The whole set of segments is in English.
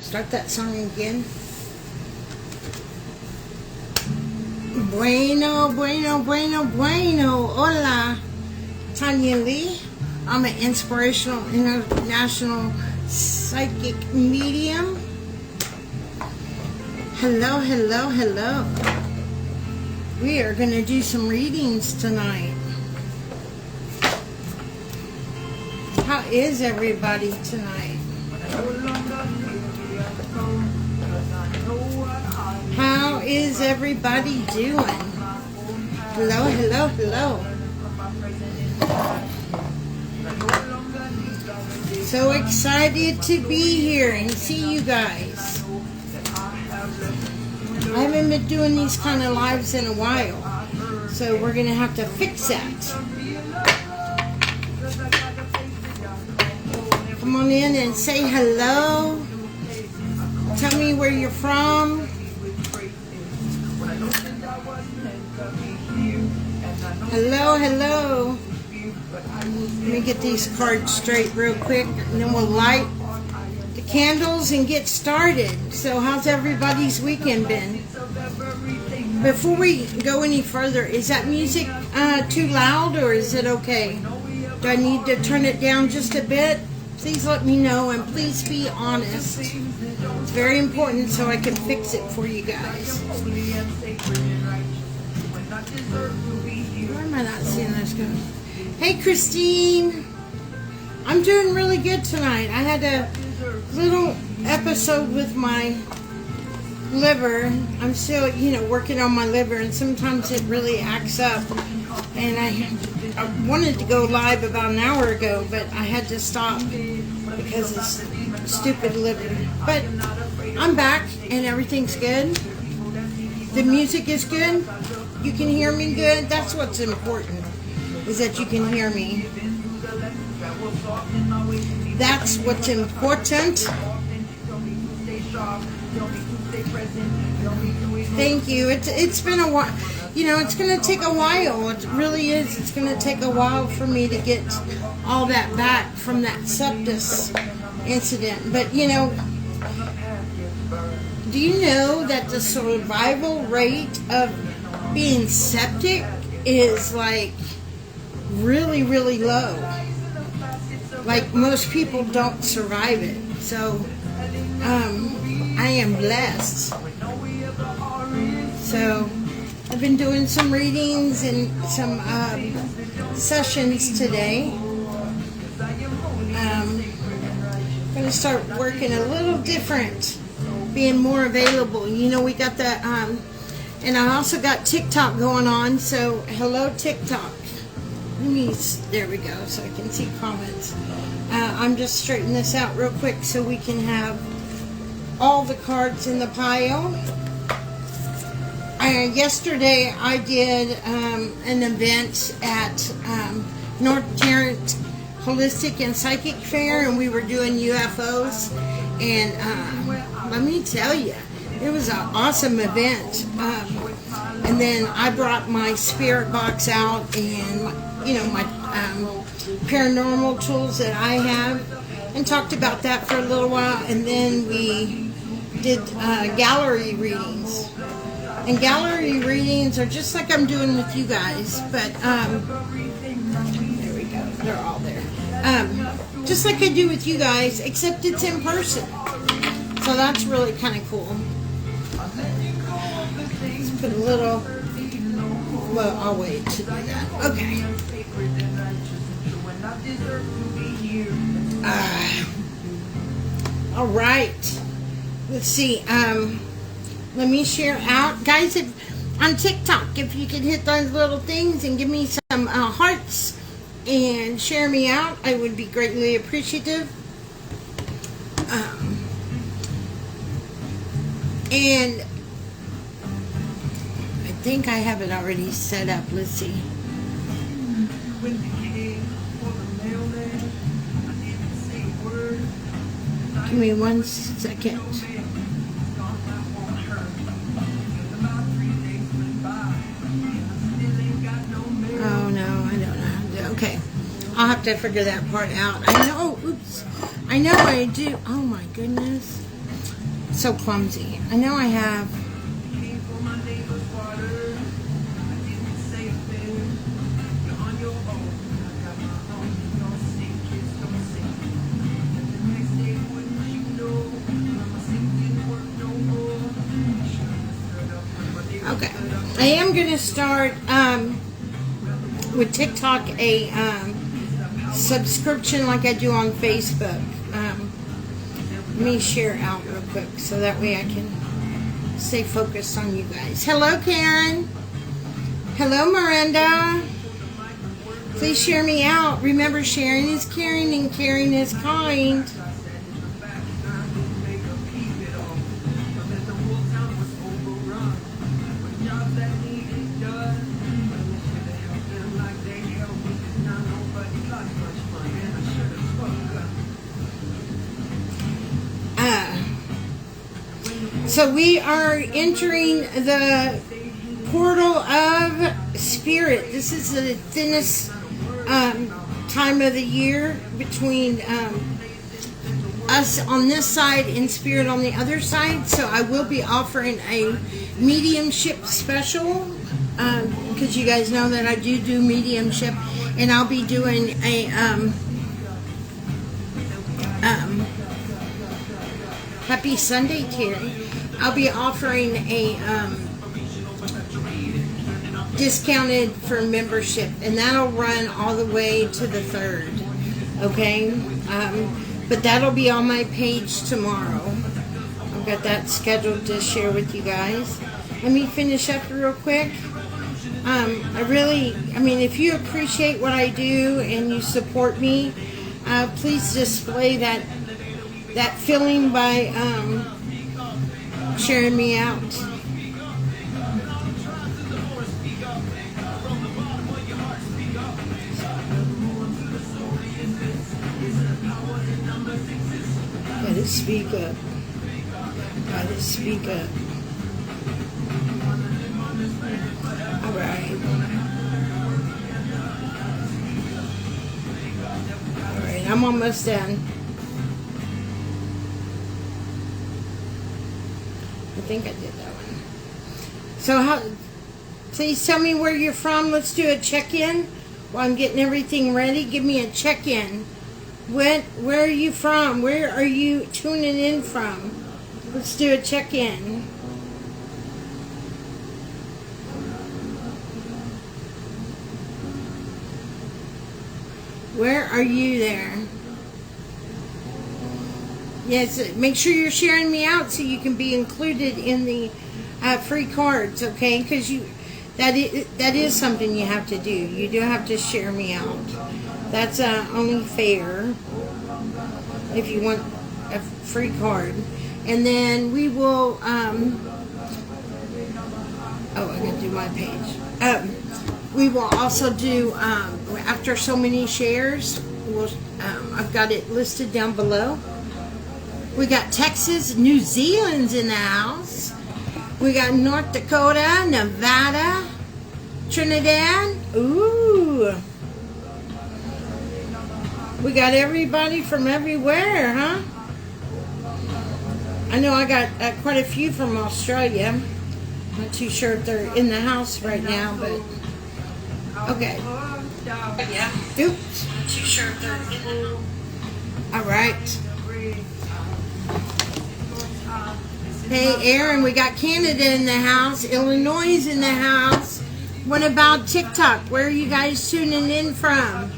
Start that song again. Bueno, bueno, bueno, bueno. Hola. TonyaLe. I'm an inspirational international psychic medium. Hello, hello, hello. We are going to do some readings tonight. How is everybody tonight? How is everybody doing? Hello, hello, hello. So excited to be here and see you guys. I haven't been doing these kind of lives in a while, so we're going to have to fix that. Come on in and say hello. Tell me where you're from. Hello, hello. Let me get these cards straight real quick, and then we'll light the candles and get started. So how's everybody's weekend been? Before we go any further, is that music too loud, or is it okay? Do I need to turn it down just a bit? Please let me know, and please be honest. It's very important so I can fix it for you guys. Why am I not seeing those go? Hey, Christine. I'm doing really good tonight. I had a little episode with my liver. I'm still, working on my liver, and sometimes it really acts up. And I wanted to go live about an hour ago, but I had to stop because of stupid liver. But I'm back, and everything's good. The music is good. You can hear me good. That's what's important, is that you can hear me. That's what's important. Thank you. It's been a while. It's going to take a while. It really is. It's going to take a while for me to get all that back from that sepsis incident. But, do you know that the survival rate of being septic is like really, really low? Like, most people don't survive it. So, I am blessed. So, I've been doing some readings and some sessions today. I'm going to start working a little different, being more available. We got that, and I also got TikTok going on. So, hello, TikTok. There we go, so I can see comments. I'm just straightening this out real quick so we can have all the cards in the pile. Yesterday I did an event at North Tarrant Holistic and Psychic Fair, and we were doing UFOs, and let me tell you, it was an awesome event. And then I brought my spirit box out and my paranormal tools that I have, and talked about that for a little while, and then we did gallery readings. And gallery readings are just like I'm doing with you guys, but there we go, they're all there. Just like I do with you guys, except it's in person. So that's really kind of cool. Let's put a little, well, I'll wait to do that. Okay. All right. Let's see. Let me share out, guys. If on TikTok, if you could hit those little things and give me some hearts and share me out, I would be greatly appreciative. And I think I have it already set up. Let's see. Give me 1 second. Oh no, I don't know. Okay, I'll have to figure that part out. I know. Oops. I know I do. Oh my goodness. So clumsy. I know I have. Okay. I am going to start with TikTok a subscription like I do on Facebook. Let me share out real quick so that way I can stay focused on you guys. Hello, Karen. Hello, Miranda. Please share me out. Remember, sharing is caring and caring is kind. So we are entering the portal of spirit. This is the thinnest time of the year between us on this side and spirit on the other side. So I will be offering a mediumship special because you guys know that I do mediumship, and I'll be doing a happy Sunday, Terry. I'll be offering a discounted for membership, and that'll run all the way to the 3rd. Okay, but that'll be on my page tomorrow. I've got that scheduled to share with you guys. Let me finish up real quick. I mean, if you appreciate what I do and you support me, please display that feeling by sharing me out. Gotta speak up. Gotta speak up. Alright. Alright, I'm almost done. I think I did that one. So please tell me where you're from. Let's do a check-in while I'm getting everything ready. Give me a check-in. Where are you from? Where are you tuning in from? Let's do a check-in. Where are you there? Yes, make sure you're sharing me out so you can be included in the free cards, okay? Because that is something you have to do. You do have to share me out. That's only fair if you want a free card. And then we will, oh, I gotta do my page. We will also do, after so many shares, I've got it listed down below. We got Texas, New Zealand's in the house. We got North Dakota, Nevada, Trinidad. Ooh. We got everybody from everywhere, huh? I know I got quite a few from Australia. Not too sure if they're in the house right now, but okay. Yeah. Oops. Not too sure if they're in the house. All right. Hey, Aaron, we got Canada in the house. Illinois is in the house. What about TikTok? Where are you guys tuning in from?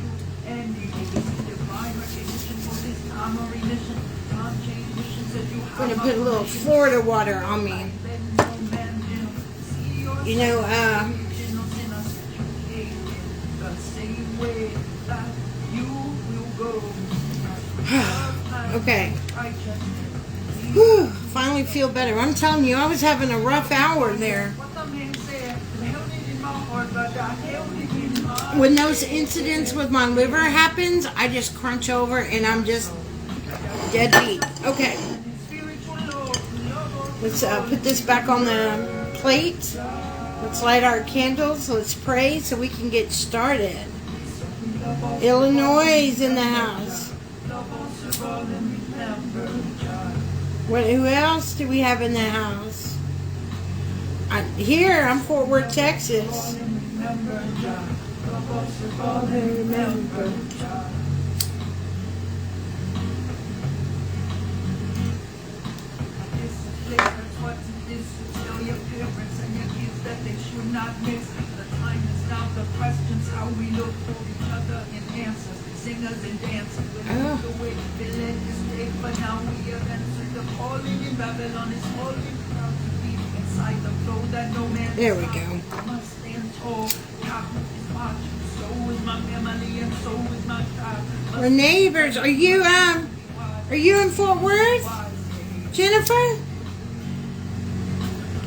I'm going to put a little Florida water on me. You know, okay. Whew, finally feel better. I'm telling you, I was having a rough hour there. When those incidents with my liver happens, I just crunch over and I'm just dead beat. Okay. Let's put this back on the plate. Let's light our candles. Let's pray so we can get started. Illinois is in the house. Who else do we have in the house? Here, I'm Fort Worth, Texas. Singers and dancers with the way they let this take, but now we have answered the calling in Babylon. Is holy, proud to be inside the flow that no man. There we go. Must stand tall. Cotton is marching, so is my family, and so is my child. We're neighbors. Are you in Fort Worth, Jennifer?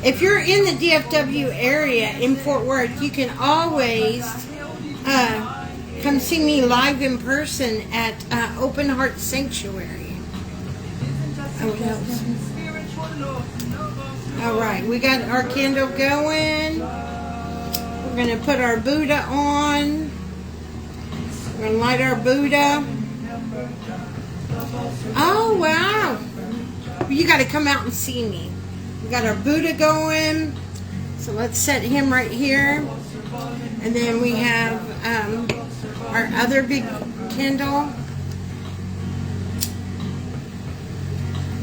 If you're in the DFW area in Fort Worth, you can always come see me live in person at Open Heart Sanctuary. All right, we got our candle going. We're going to put our Buddha on. We're going to light our Buddha. Oh, wow. You got to come out and see me. We got our Buddha going. So let's set him right here. And then we have our other big candle.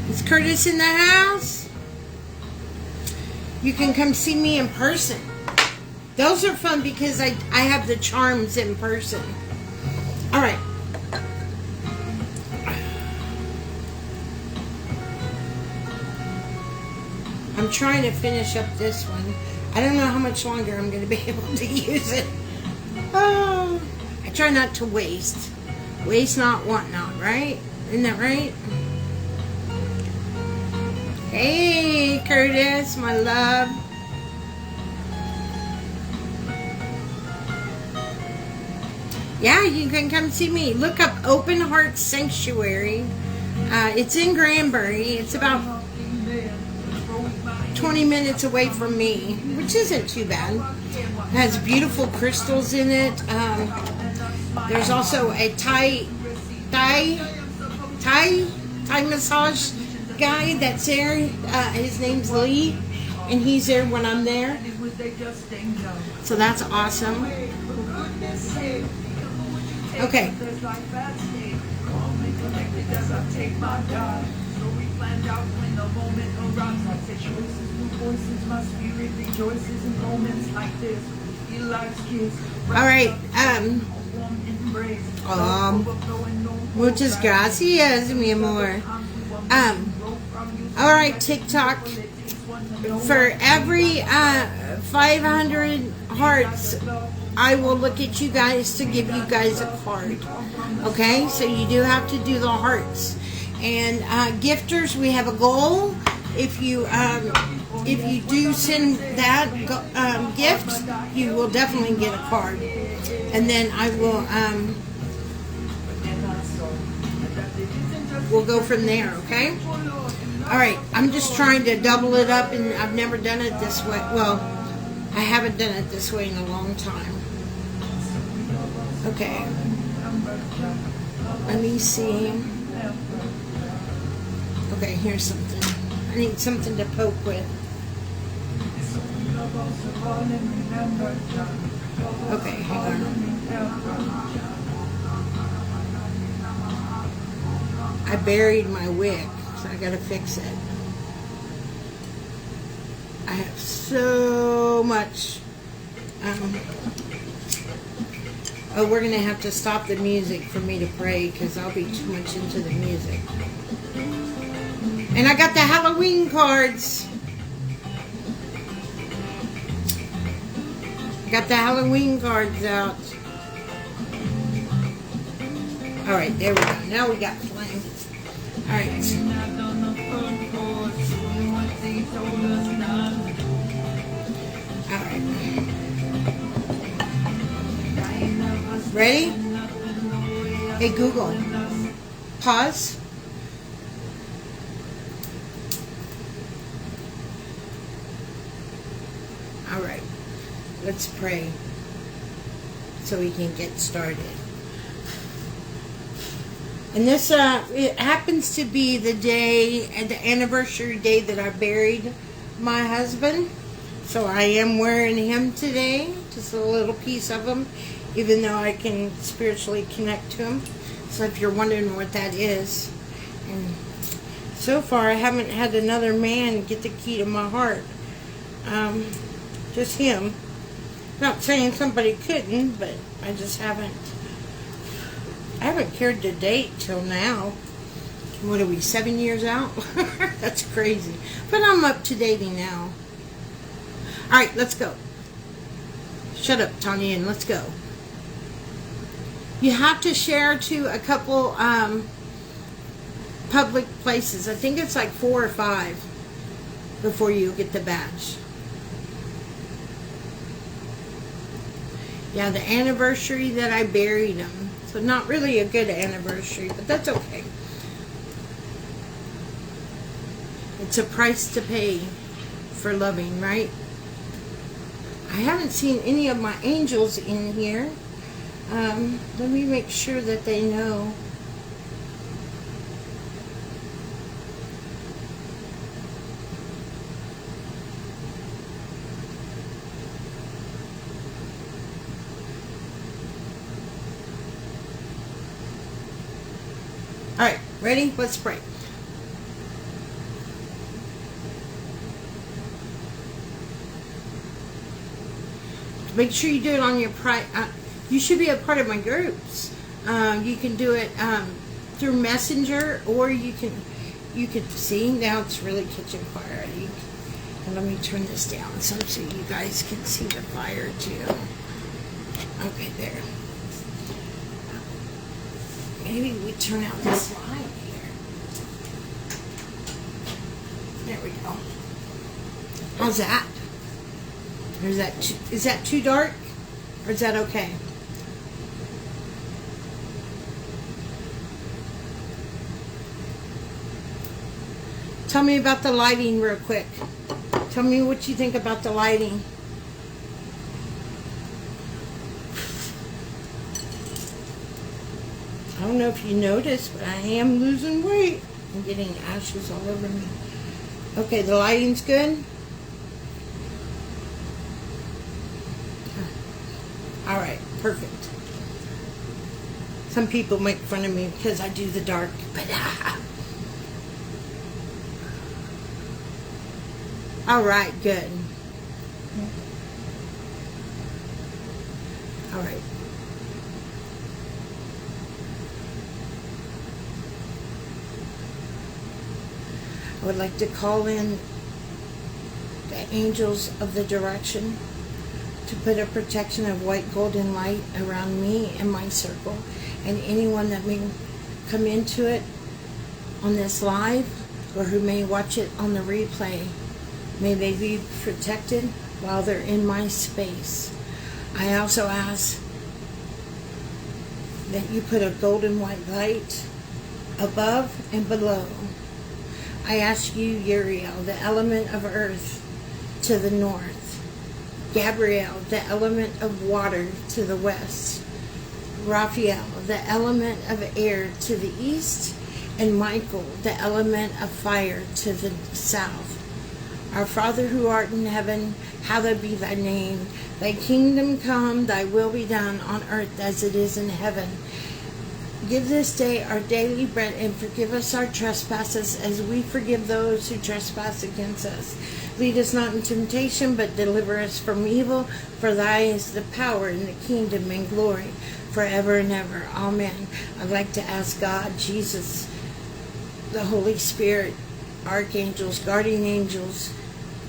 Is Curtis in the house? You can come see me in person. Those are fun because I have the charms in person. All right. I'm trying to finish up this one. I don't know how much longer I'm going to be able to use it. Oh, I try not to waste. Waste not, want not, right? Isn't that right? Hey, Curtis, my love. Yeah, you can come see me. Look up Open Heart Sanctuary. It's in Granbury. It's about 20 minutes away from me, which isn't too bad. It has beautiful crystals in it. There's also a Thai massage guy that's there. His name's Lee, and he's there when I'm there. So that's awesome. Okay. All right. Muchas gracias, mi amor. All right, TikTok. For every 500 hearts, I will look at you guys to give you guys a card. Okay, so you do have to do the hearts. And gifters, we have a goal. If you do send that gift, you will definitely get a card. And then I will we'll go from there. Okay. All right. I'm just trying to double it up, and I've never done it this way. Well, I haven't done it this way in a long time. Okay. Let me see. Okay, here's something. I need something to poke with. Okay, hang on. I buried my wick, so I gotta fix it. I have so much. Oh, we're gonna have to stop the music for me to pray because I'll be too much into the music. And I got the Halloween cards. Got the Halloween cards out. Alright, there we go. Now we got flame. Alright. Alright. Ready? Hey Google. Pause. Alright. Let's pray so we can get started. And this, it happens to be the day, the anniversary day that I buried my husband. So I am wearing him today, just a little piece of him, even though I can spiritually connect to him. So if you're wondering what that is. And so far I haven't had another man get the key to my heart. Just him. Not saying somebody couldn't, but I just haven't. I haven't cared to date till now. What are we, 7 years out? That's crazy. But I'm up to dating now. Alright, let's go. Shut up, Tonya, and let's go. You have to share to a couple public places. I think it's like 4 or 5 before you get the badge. Yeah, the anniversary that I buried him. So not really a good anniversary, but that's okay. It's a price to pay for loving, right? I haven't seen any of my angels in here. Let me make sure that they know. Alright, ready? Let's pray. Make sure you do it on your you should be a part of my groups. You can do it through Messenger, or you could see now it's really catching fire. And let me turn this down so you guys can see the fire too. Okay, there. Maybe we turn out this light here. There we go. How's that? Or is that too dark? Or is that okay? Tell me about the lighting real quick. Tell me what you think about the lighting. I don't know if you noticed, but I am losing weight. I'm getting ashes all over me. Okay, the lighting's good. Alright, perfect. Some people make fun of me because I do the dark, but alright, good. Alright. I would like to call in the angels of the direction to put a protection of white golden light around me and my circle, and anyone that may come into it on this live or who may watch it on the replay. May they be protected while they're in my space. I also ask that you put a golden white light above and below. I ask you, Uriel, the element of earth, to the north. Gabriel, the element of water, to the west. Raphael, the element of air, to the east. And Michael, the element of fire, to the south. Our Father who art in heaven, hallowed be thy name. Thy kingdom come, thy will be done on earth as it is in heaven. Give this day our daily bread, and forgive us our trespasses as we forgive those who trespass against us. Lead us not into temptation, but deliver us from evil. For thy is the power and the kingdom and glory forever and ever. Amen. I'd like to ask God, Jesus, the Holy Spirit, archangels, guardian angels,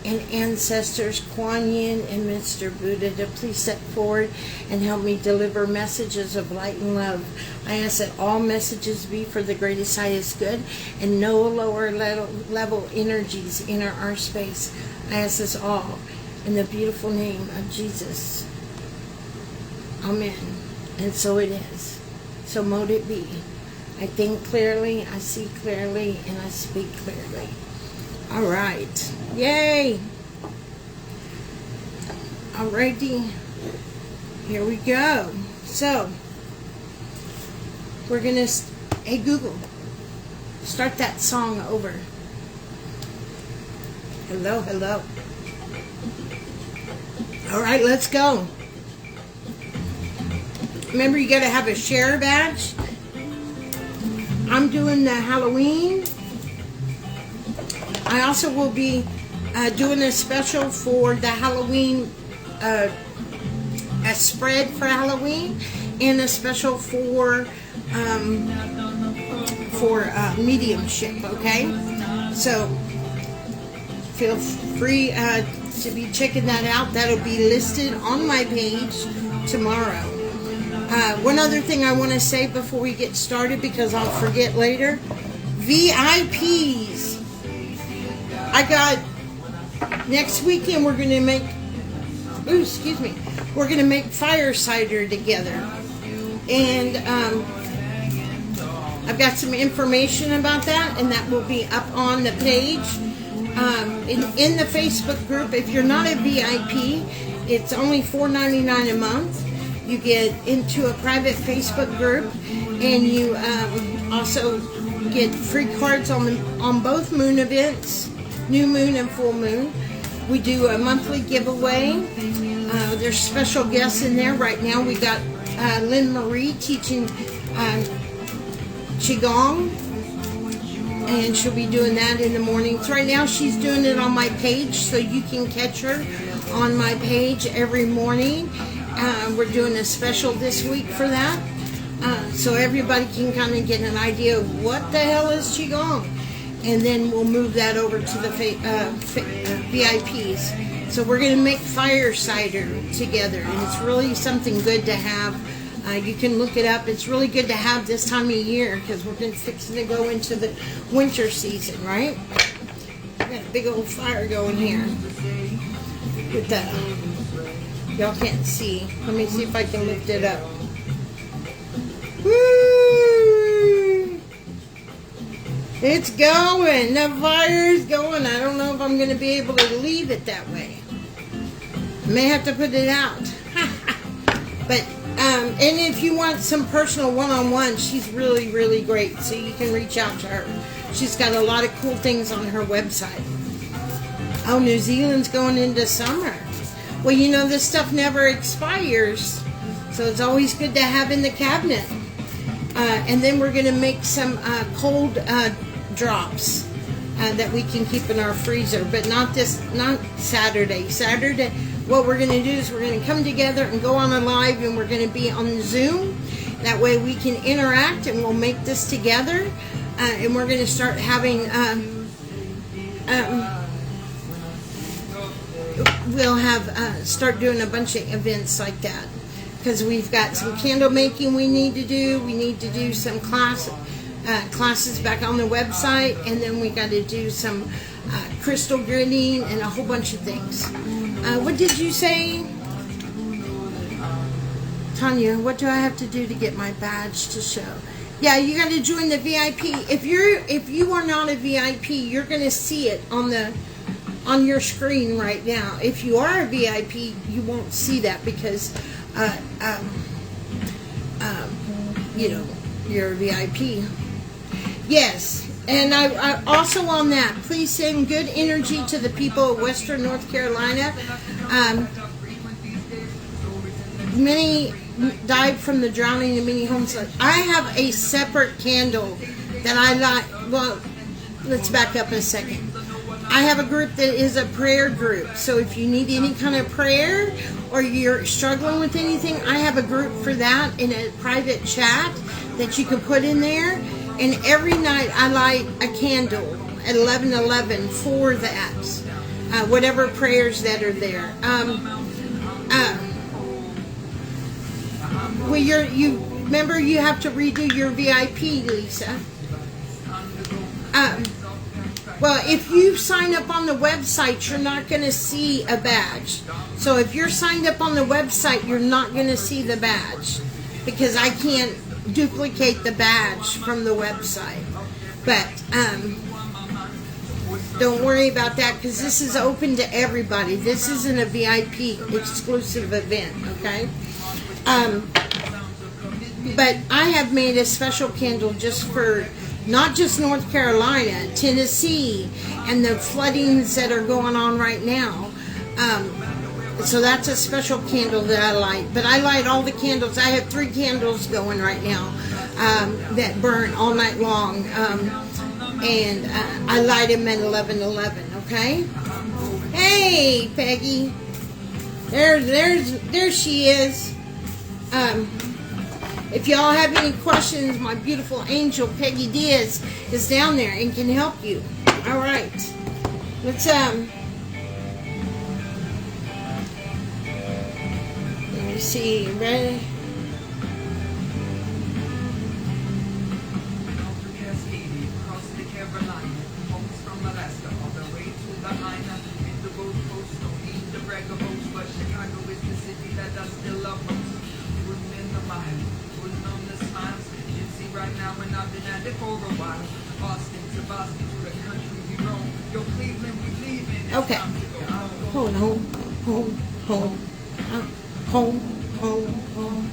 and ancestors, Kuan Yin and Mr. Buddha, to please step forward and help me deliver messages of light and love. I ask that all messages be for the greatest, highest good, and no lower level energies enter our space. I ask this all in the beautiful name of Jesus. Amen. And so it is. So mote it be. I think clearly, I see clearly, and I speak clearly. All right. Yay. Alrighty. Here we go. So, we're going to Hey Google, start that song over. Hello, hello. All right, let's go. Remember, you got to have a share badge. I'm doing the Halloween. I also will be doing a special for the Halloween, a spread for Halloween, and a special for mediumship. Okay, so feel free to be checking that out. That'll be listed on my page tomorrow. One other thing I want to say before we get started, because I'll forget later. VIPs. I got next weekend. We're gonna make. Ooh, excuse me. We're gonna make fire cider together, and I've got some information about that, and that will be up on the page. In the Facebook group. If you're not a VIP, it's only $4.99 a month. You get into a private Facebook group, and you also get free cards on both moon events, new moon and full moon. We do a monthly giveaway. There's special guests in there. Right now we got Lynn Marie teaching Qigong, and she'll be doing that in the mornings. Right now she's doing it on my page, so you can catch her on my page every morning. We're doing a special this week for that, so everybody can kind of get an idea of what the hell is Qigong, and then we'll move that over to the VIPs. So we're going to make fire cider together, and it's really something good to have. You can look it up. It's really good to have this time of year, because we're fixing to go into the winter season, right? We got a big old fire going here with the. Y'all can't see. Let me see if I can lift it up. Woo! It's going. The fire's going. I don't know if I'm going to be able to leave it that way. I may have to put it out. But, and if you want some personal one-on-one, she's really, really great. So you can reach out to her. She's got a lot of cool things on her website. Oh, New Zealand's going into summer. Well, you know, this stuff never expires, so it's always good to have in the cabinet. And then we're going to make some cold drops that we can keep in our freezer, but not Saturday. Saturday, what we're going to do is we're going to come together and go on a live, and we're going to be on Zoom. That way we can interact, and we'll make this together. And we're going to start having... we'll have start doing a bunch of events like that, because we've got some candle making we need to do. We need to do some classes back on the website, and then we got to do some crystal gritting and a whole bunch of things. What did you say, Tonya? What do I have to do to get my badge to show? Yeah, you got to join the VIP. If you are not a VIP, you're going to see it on your screen right now. If you are a VIP, you won't see that, because you know, you're a VIP. Yes, and I also on that, please send good energy to the people of Western North Carolina. Many died from the drowning in many homes. I have a separate candle that I like. Well, let's back up a second. I have a group that is a prayer group. So if you need any kind of prayer, or you're struggling with anything, I have a group for that in a private chat that you can put in there. And every night I light a candle at 11:11 for that. Whatever prayers that are there. Well, you remember you have to redo your VIP, Lisa. Well, if you sign up on the website, you're not going to see a badge. So if you're signed up on the website, you're not going to see the badge, because I can't duplicate the badge from the website. But don't worry about that, because this is open to everybody. This isn't a VIP exclusive event, okay? But I have made a special candle just for not just North Carolina, Tennessee, and the floodings that are going on right now. So that's a special candle that I light. But I light all the candles. I have 3 candles going right now that burn all night long. And I light them at 11:11, okay? Hey, Peggy. There she is. If y'all have any questions, my beautiful angel Peggy Diaz is down there and can help you. All right. Let's let me see. Ready? Okay. Home, home, home, home, home, home, home.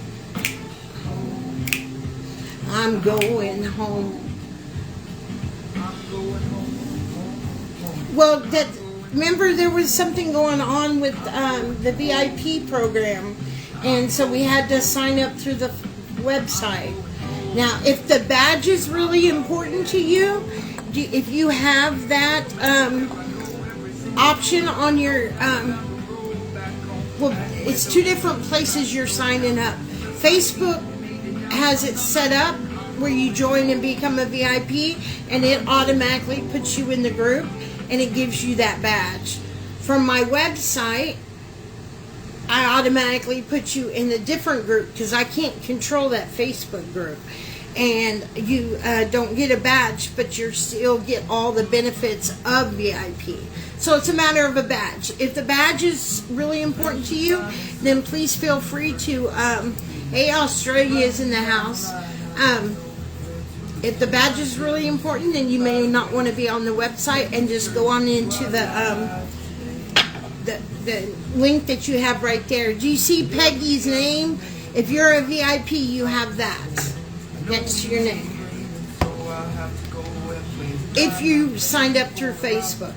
I'm going home. Well, remember there was something going on with the VIP program, and so we had to sign up through the website. Now, if the badge is really important to you, if you have that option on your, well, it's 2 different places you're signing up. Facebook has it set up where you join and become a VIP, and it automatically puts you in the group, and it gives you that badge. From my website, I automatically put you in a different group because I can't control that Facebook group. And you don't get a badge, but you still get all the benefits of VIP. So it's a matter of a badge. If the badge is really important to you, then please feel free to, hey, Australia is in the house. If the badge is really important, then you may not want to be on the website and just go on into the link that you have right there. Do you see Peggy's name? If you're a VIP, you have that next to your name. If you signed up through Facebook.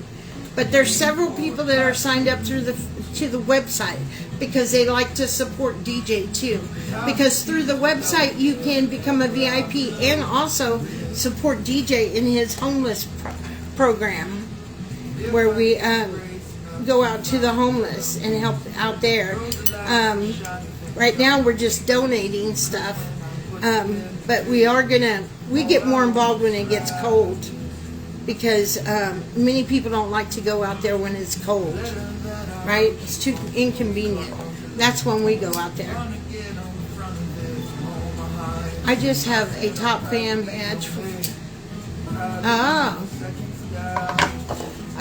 But there's several people that are signed up through to the website because they like to support DJ too. Because through the website you can become a VIP and also support DJ in his homeless program, where we go out to the homeless and help out there. Right now we're just donating stuff, but we get more involved when it gets cold, because many people don't like to go out there when it's cold, right? It's too inconvenient. That's when we go out there. I just have a top fan badge for you. Oh.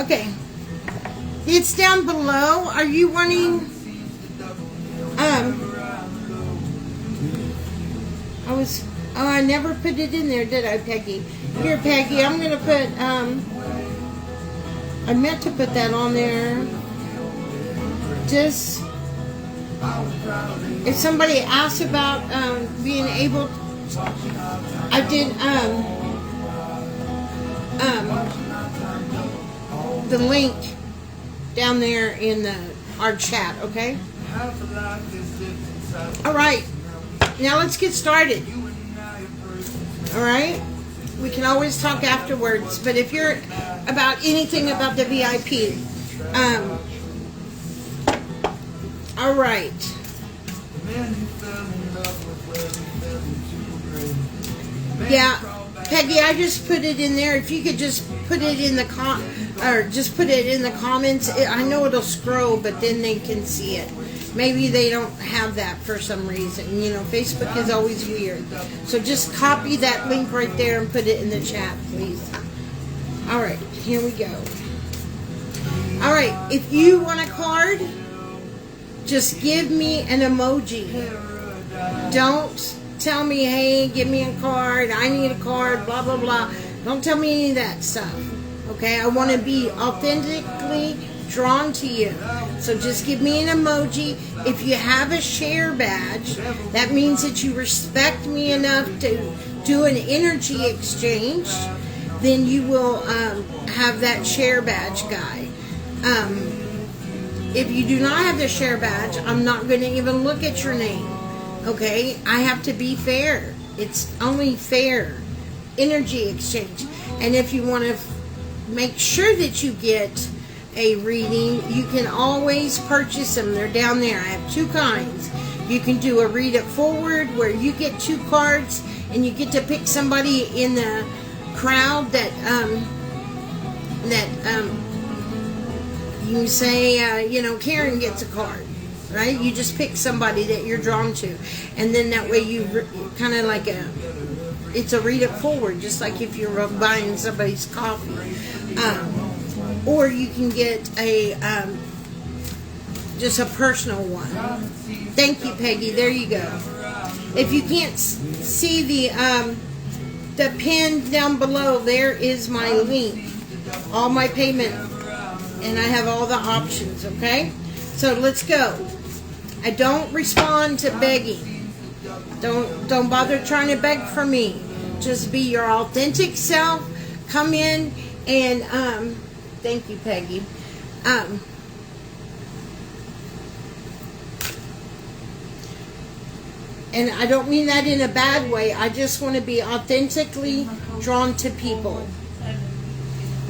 Okay. It's down below. Are you wanting... I never put it in there, did I, Peggy? Here, Peggy, I'm going to put, I meant to put that on there. Just, if somebody asks about being able, I did, the link down there in our chat, okay? All right. Now let's get started. All right? We can always talk afterwards, but if you're about anything about the VIP, all right. Yeah, Peggy, I just put it in there. If you could just put it in the comments. I know it'll scroll, but then they can see it. Maybe they don't have that for some reason. You know, Facebook is always weird. So just copy that link right there and put it in the chat, please. All right, here we go. All right, if you want a card, just give me an emoji. Don't tell me, hey, give me a card, I need a card, blah, blah, blah. Don't tell me any of that stuff, okay? I want to be authentically drawn to you. So just give me an emoji. If you have a share badge, that means that you respect me enough to do an energy exchange. Then you will have that share badge guy. If you do not have the share badge, I'm not going to even look at your name. Okay? I have to be fair. It's only fair. Energy exchange. And if you want to make sure that you get a reading, you can always purchase them. They're down there. I have two kinds. You can do a read it forward where you get 2 cards and you get to pick somebody in the crowd that you can say, Karen gets a card, right? You just pick somebody that you're drawn to, and then that way you kind of like it's a read it forward, just like if you're buying somebody's coffee. Or you can get a just a personal one. Thank you, Peggy. There you go. If you can't see the pin down below, there is my link. All my payment, and I have all the options. Okay, so let's go. I don't respond to begging. Don't bother trying to beg for me. Just be your authentic self. Come in and thank you, Peggy. And I don't mean that in a bad way. I just want to be authentically drawn to people.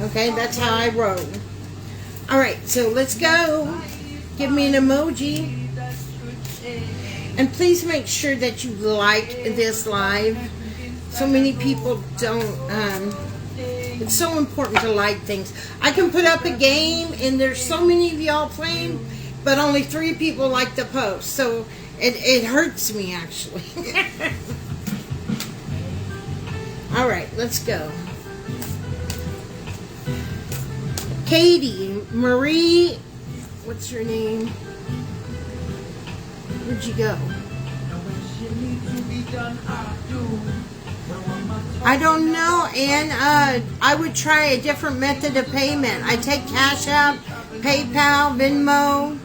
Okay, that's how I roll. All right, so let's go. Give me an emoji. And please make sure that you like this live. So many people don't. It's so important to like things. I can put up a game, and there's so many of y'all playing, but only 3 people like the post. So it hurts me, actually. All right, let's go. Katie, Marie, what's your name? Where'd you go? I don't know, and I would try a different method of payment. I take Cash App, PayPal, Venmo.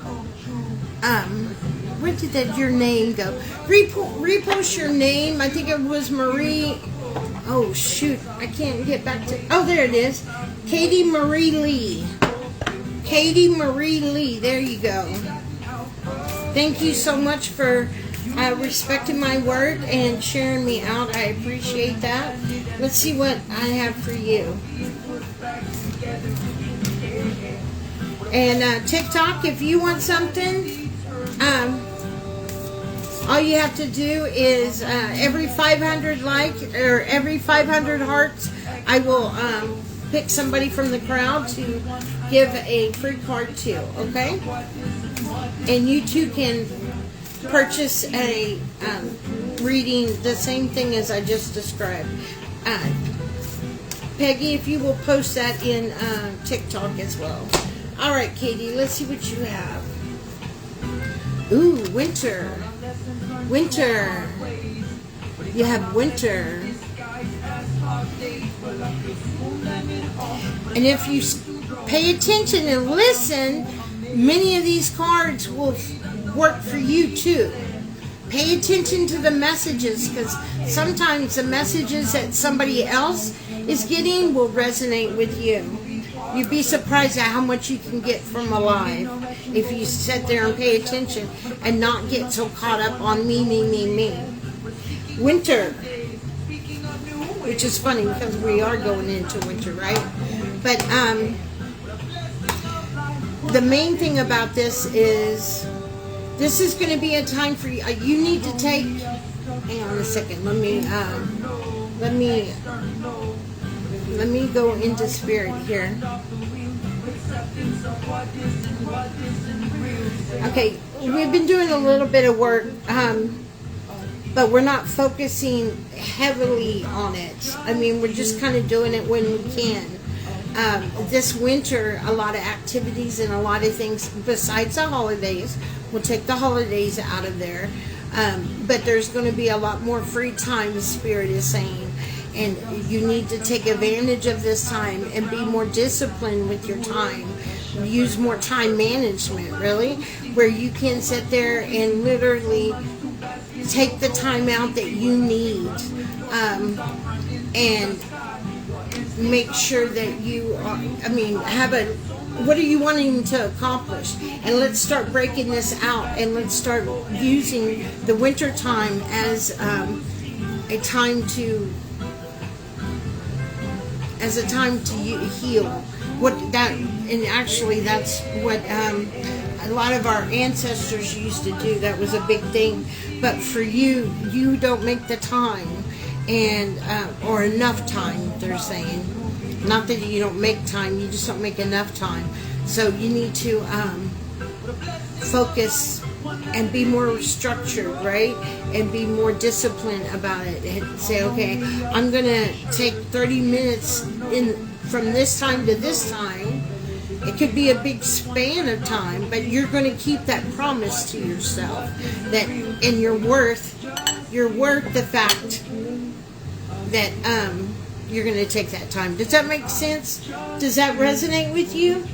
Where did your name go? Repost your name. I think it was Marie. Oh, shoot. I can't get back to... Oh, there it is. Katie Marie Lee. Katie Marie Lee. There you go. Thank you so much for respecting my word and sharing me out. I appreciate that. Let's see what I have for you. And TikTok, if you want something, all you have to do is every 500 or every 500 hearts, I will pick somebody from the crowd to give a free card to, okay? And you too can purchase a reading, the same thing as I just described. Peggy, if you will post that in TikTok as well. All right, Katie, let's see what you have. Ooh, winter. Winter. You have winter. And if you pay attention and listen, many of these cards will work for you too. Pay attention to the messages, because sometimes the messages that somebody else is getting will resonate with you. You'd be surprised at how much you can get from a live if you sit there and pay attention and not get so caught up on me. Winter, which is funny because we are going into winter, right? But the main thing about this is going to be a time for you. You need to take. Hang on a second. Let me go into spirit here. Okay, we've been doing a little bit of work, but we're not focusing heavily on it. I mean, we're just kind of doing it when we can. This winter, a lot of activities and a lot of things besides the holidays. We'll take the holidays out of there. But there's going to be a lot more free time, the Spirit is saying. And you need to take advantage of this time and be more disciplined with your time. use more time management, really, where you can sit there and literally take the time out that you need, and make sure that you are, what are you wanting to accomplish? And let's start breaking this out, and let's start using the winter time as a time to heal. And actually that's what a lot of our ancestors used to do. That was a big thing. But for you don't make the time, and or enough time, they're saying. Not that you don't make time, you just don't make enough time. So you need to focus and be more structured, right? And be more disciplined about it. And say, okay, I'm going to take 30 minutes from this time to this time. It could be a big span of time, but you're going to keep that promise to yourself. And you're worth the fact that you're going to take that time. Does that make sense? Does that resonate with you?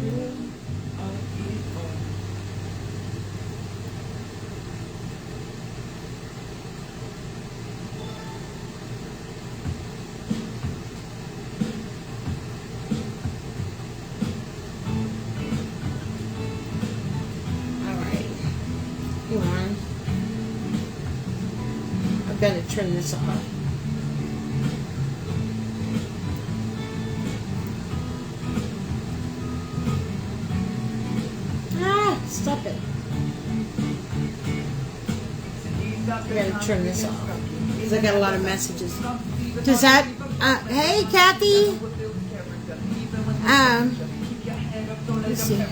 All right. Hang on. I've got to turn this off. Stop it. I gotta turn this off because I got a lot of messages. Does that, hey Kathy? Let's see.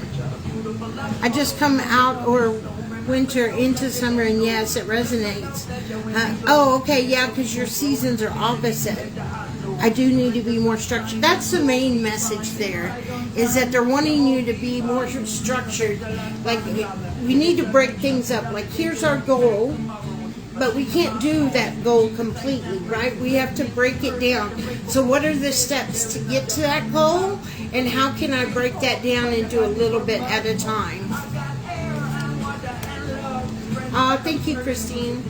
I just come out or winter into summer, and yes, it resonates. Okay, yeah, because your seasons are opposite. I do need to be more structured. That's the main message there, is that they're wanting you to be more structured. Like, we need to break things up. Like, here's our goal, but we can't do that goal completely, right? We have to break it down. So what are the steps to get to that goal, and how can I break that down and do a little bit at a time? Thank you, Christine.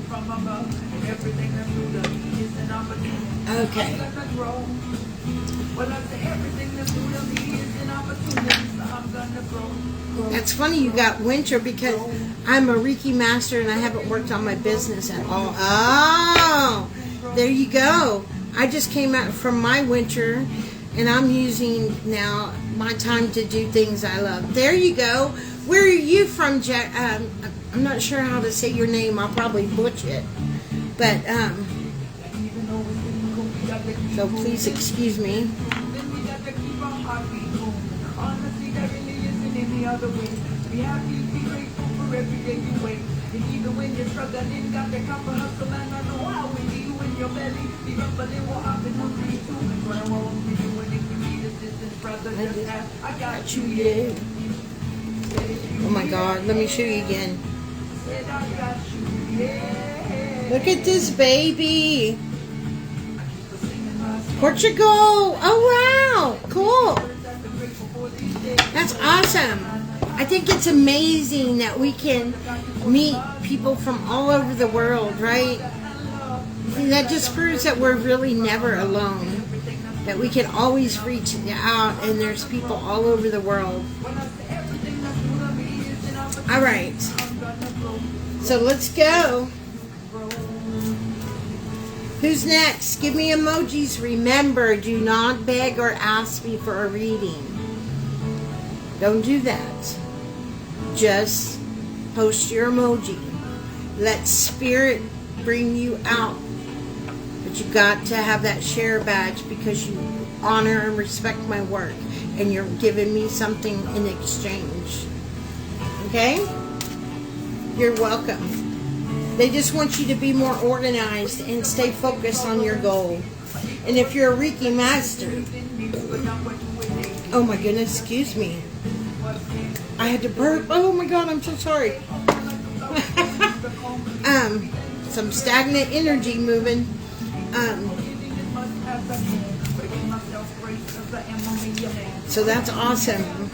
Okay. That's funny you got winter, because I'm a Reiki master and I haven't worked on my business at all. Oh, there you go. I just came out from my winter and I'm using now my time to do things I love. There you go. Where are you from, Jack? I'm not sure how to say your name. I'll probably butcher it. But, so please excuse me. I got you, yeah. Oh my God, let me show you again. Look at this baby. Portugal. Oh wow, cool. That's awesome. I think it's amazing that we can meet people from all over the world, right? And that just proves that we're really never alone. That we can always reach out, and there's people all over the world. All right. So let's go. Who's next? Give me emojis. Remember, do not beg or ask me for a reading. Don't do that. Just post your emoji. Let spirit bring you out. But you got to have that share badge, because you honor and respect my work, and you're giving me something in exchange. Okay? You're welcome. They just want you to be more organized and stay focused on your goal. And if you're a Reiki master, oh my goodness, excuse me. I had to burp. Oh my God, I'm so sorry. Some stagnant energy moving. So that's awesome.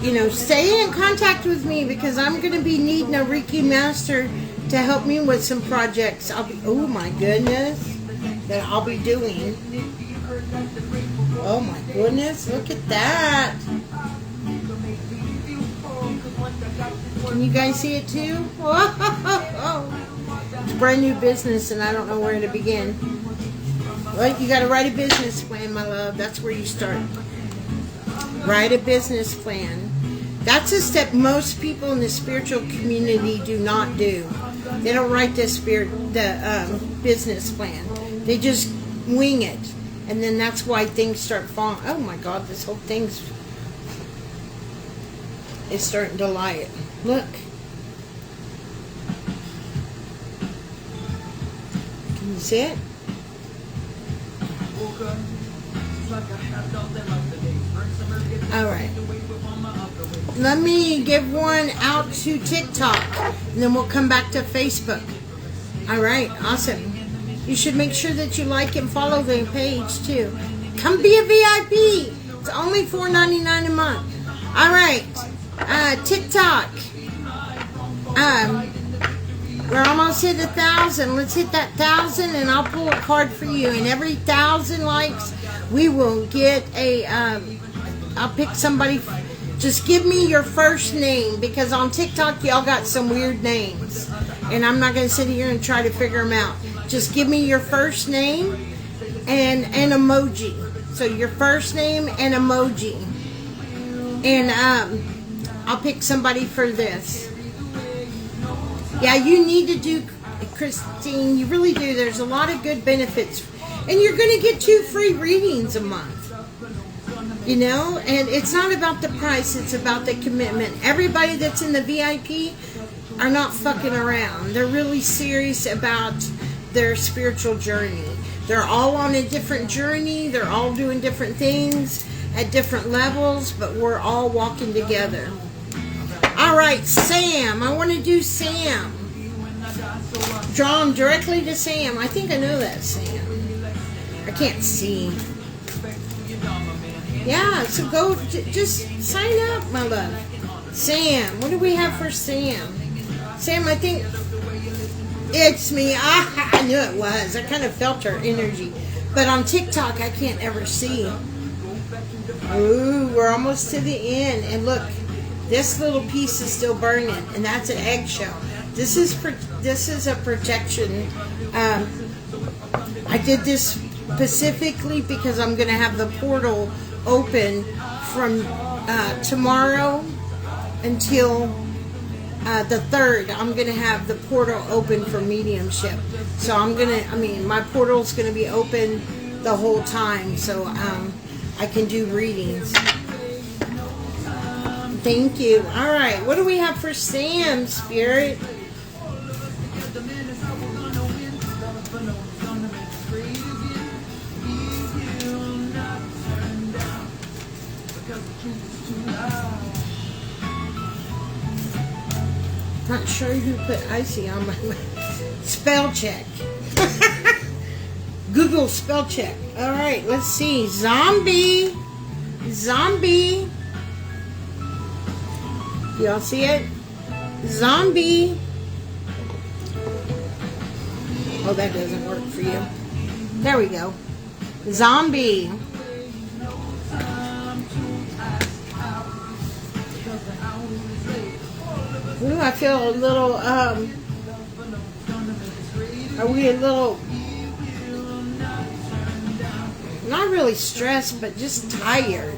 you know, stay in contact with me because I'm going to be needing a Reiki master to help me with some projects. Oh my goodness, that I'll be doing. Oh my goodness, look at that. Can you guys see it too? Whoa. It's a brand new business and I don't know where to begin. Well, you got to write a business plan, my love. That's where you start. Write a business plan. That's a step most people in the spiritual community do not do. They don't write the business plan. They just wing it. And then that's why things start falling. Oh my God, this whole thing's starting to light. Look. Can you see it? All right. Let me give one out to TikTok, and then we'll come back to Facebook. All right, awesome. You should make sure that you like and follow the page too. Come be a VIP. It's only $4.99 a month. All right, TikTok. We're almost hit 1,000. Let's hit that 1,000, and I'll pull a card for you. And every 1,000 likes, we will get a. I'll pick somebody. Just give me your first name, because on TikTok y'all got some weird names, and I'm not going to sit here and try to figure them out. Just give me your first name and an emoji. So your first name and emoji, and I'll pick somebody for this. Yeah, you need to do, Christine. You really do. There's a lot of good benefits, and you're going to get 2 free readings a month. You know, and it's not about the price, it's about the commitment. Everybody that's in the VIP are not fucking around. They're really serious about their spiritual journey. They're all on a different journey. They're all doing different things at different levels, but we're all walking together. All right, Sam. I want to do Sam. Draw them directly to Sam. I think I know that Sam. I can't see. Yeah, so go, just sign up, my love. Sam, what do we have for Sam? Sam, I think it's me. I knew it was. I kind of felt her energy. But on TikTok, I can't ever see. Ooh, we're almost to the end. And look, this little piece is still burning, and that's an eggshell. This is a protection. I did this specifically because I'm going to have the portal open from tomorrow until the 3rd. I'm going to have the portal open for mediumship. So my portal's going to be open the whole time, so I can do readings. Thank you. All right, what do we have for Sam, Spirit? Not sure who put icy on my spell check. Google spell check. All right, let's see. Zombie. Y'all see it? Zombie. Oh, that doesn't work for you. There we go. Zombie. Ooh, I feel a little, are we a little, not really stressed, but just tired.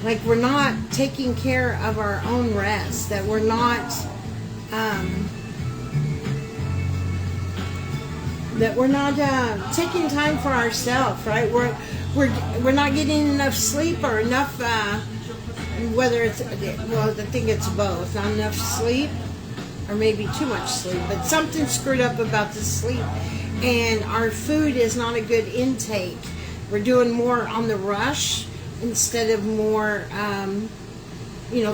Like we're not taking care of our own rest, that we're not, taking time for ourselves, right? We're not getting enough sleep or enough, whether it's, well, I think it's both. Not enough sleep or maybe too much sleep, but something screwed up about the sleep, and our food is not a good intake. We're doing more on the rush instead of more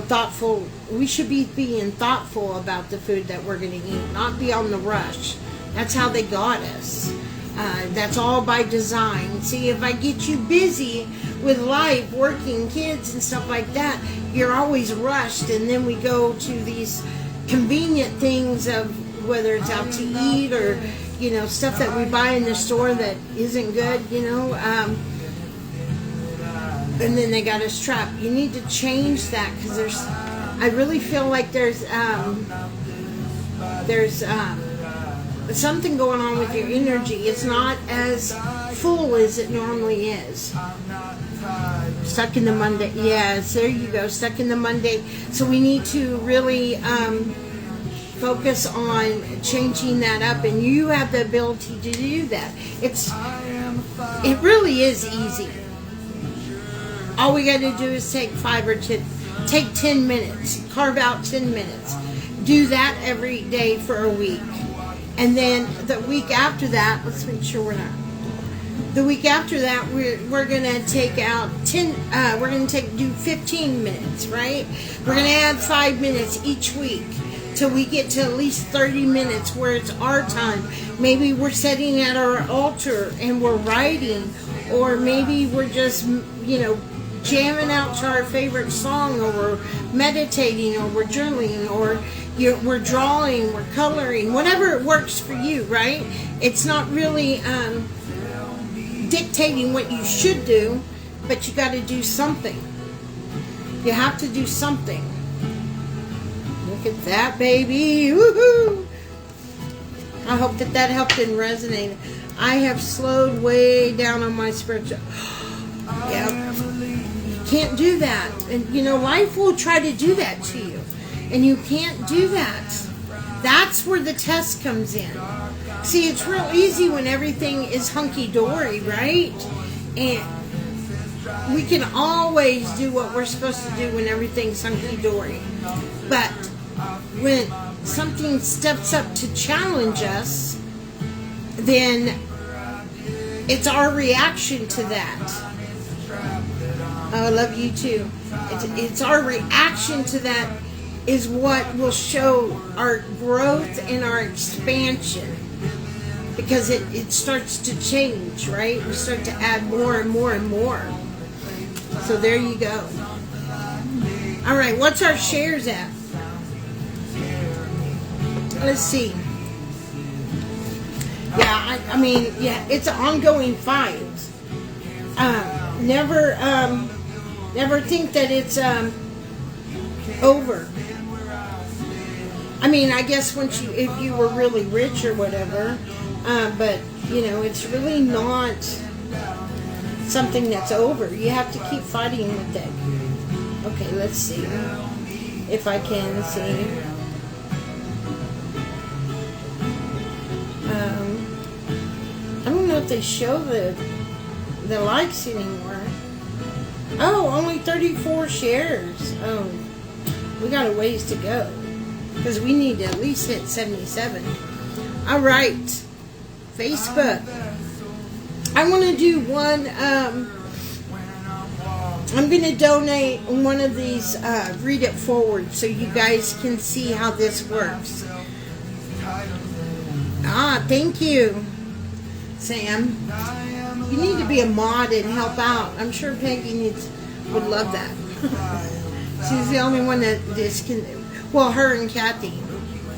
thoughtful. We should be being thoughtful about the food that we're going to eat, not be on the rush. That's how they got us. That's all by design. See, if I get you busy with life, working, kids and stuff like that, you're always rushed, and then we go to these convenient things of whether it's out to eat or, you know, stuff that we buy in the store that isn't good, you know, and then they got us trapped. You need to change that, because I really feel like there's something going on with your energy. It's not as full as it normally is. Stuck in the Monday. Yes, there you go. Stuck in the Monday. So we need to really focus on changing that up, and you have the ability to do that. It really is easy. All we got to do is take 10 minutes, carve out 10 minutes. Do that every day for a week. And then the week after that, let's make sure we're not. The week after that, we're gonna take out 10. We're gonna do 15 minutes, right? We're gonna add 5 minutes each week till we get to at least 30 minutes where it's our time. Maybe we're sitting at our altar and we're writing, or maybe we're just, you know, jamming out to our favorite song, or we're meditating, or we're journaling, or we're drawing, we're coloring, whatever works for you, right? It's not really dictating what you should do, but you got to do something. You have to do something. Look at that, baby. Woohoo! I hope that helped and resonated. I have slowed way down on my spiritual. Yep. You can't do that. And, you know, life will try to do that to you. And you can't do that. That's where the test comes in. See, it's real easy when everything is hunky-dory, right? And we can always do what we're supposed to do when everything's hunky-dory. But when something steps up to challenge us, then it's our reaction to that. Oh, I love you too. It's our reaction to that is what will show our growth and our expansion, because it starts to change, right? We start to add more and more and more. So there you go. All right, what's our shares at? Let's see. Yeah, I mean, yeah, it's an ongoing fight. Never think that it's over. I mean, I guess if you were really rich or whatever, but you know, it's really not something that's over. You have to keep fighting with it. Okay, let's see if I can see. I don't know if they show the likes anymore. Oh, only 34 shares. Oh, we got a ways to go, because we need to at least hit 77. All right, Facebook. I want to do one. I'm going to donate one of these. Read it forward so you guys can see how this works. Thank you, Sam. You need to be a mod and help out. I'm sure Peggy would love that. She's the only one that well, her and Kathy.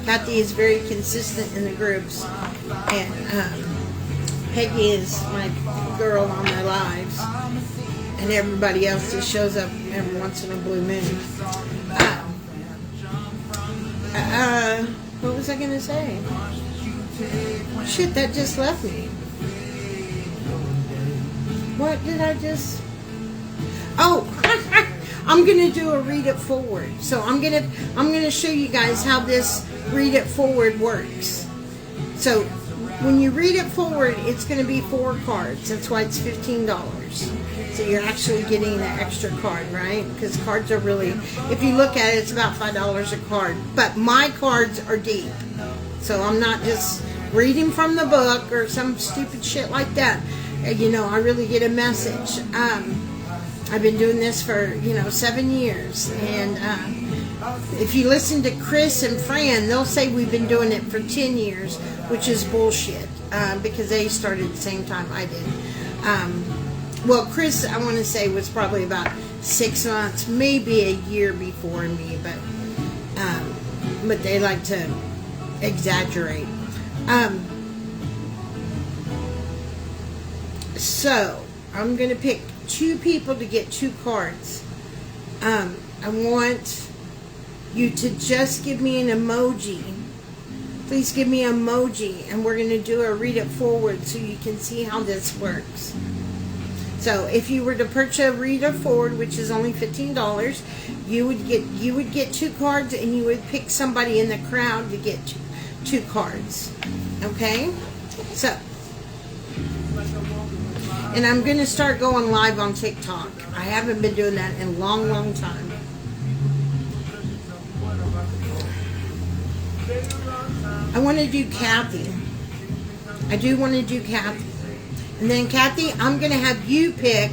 Kathy is very consistent in the groups, and Peggy is my girl on their lives, and everybody else just shows up every once in a blue moon. What was I going to say? Shit, that just left me. What did I just... Oh, I'm gonna do a read it forward. So I'm gonna show you guys how this read it forward works. So when you read it forward, it's gonna be 4 cards. That's why it's $15. So you're actually getting an extra card, right? Because cards are really, if you look at it, it's about $5 a card. But my cards are deep. So I'm not just reading from the book or some stupid shit like that. You know, I really get a message. I've been doing this for, 7 years. And if you listen to Chris and Fran, they'll say we've been doing it for 10 years, which is bullshit, because they started at the same time I did. well, Chris, I want to say, was probably about 6 months, maybe a year before me, but they like to exaggerate. So I'm going to pick 2 people to get 2 cards. I want you to just give me an emoji. Please give me an emoji, and we're going to do a read it forward so you can see how this works. So if you were to purchase a read it forward, which is only $15, you would get 2 cards, and you would pick somebody in the crowd to get 2 cards. Okay? So, and I'm going to start going live on TikTok. I haven't been doing that in a long, long time. I want to do Kathy. I do want to do Kathy. And then Kathy, I'm going to have you pick,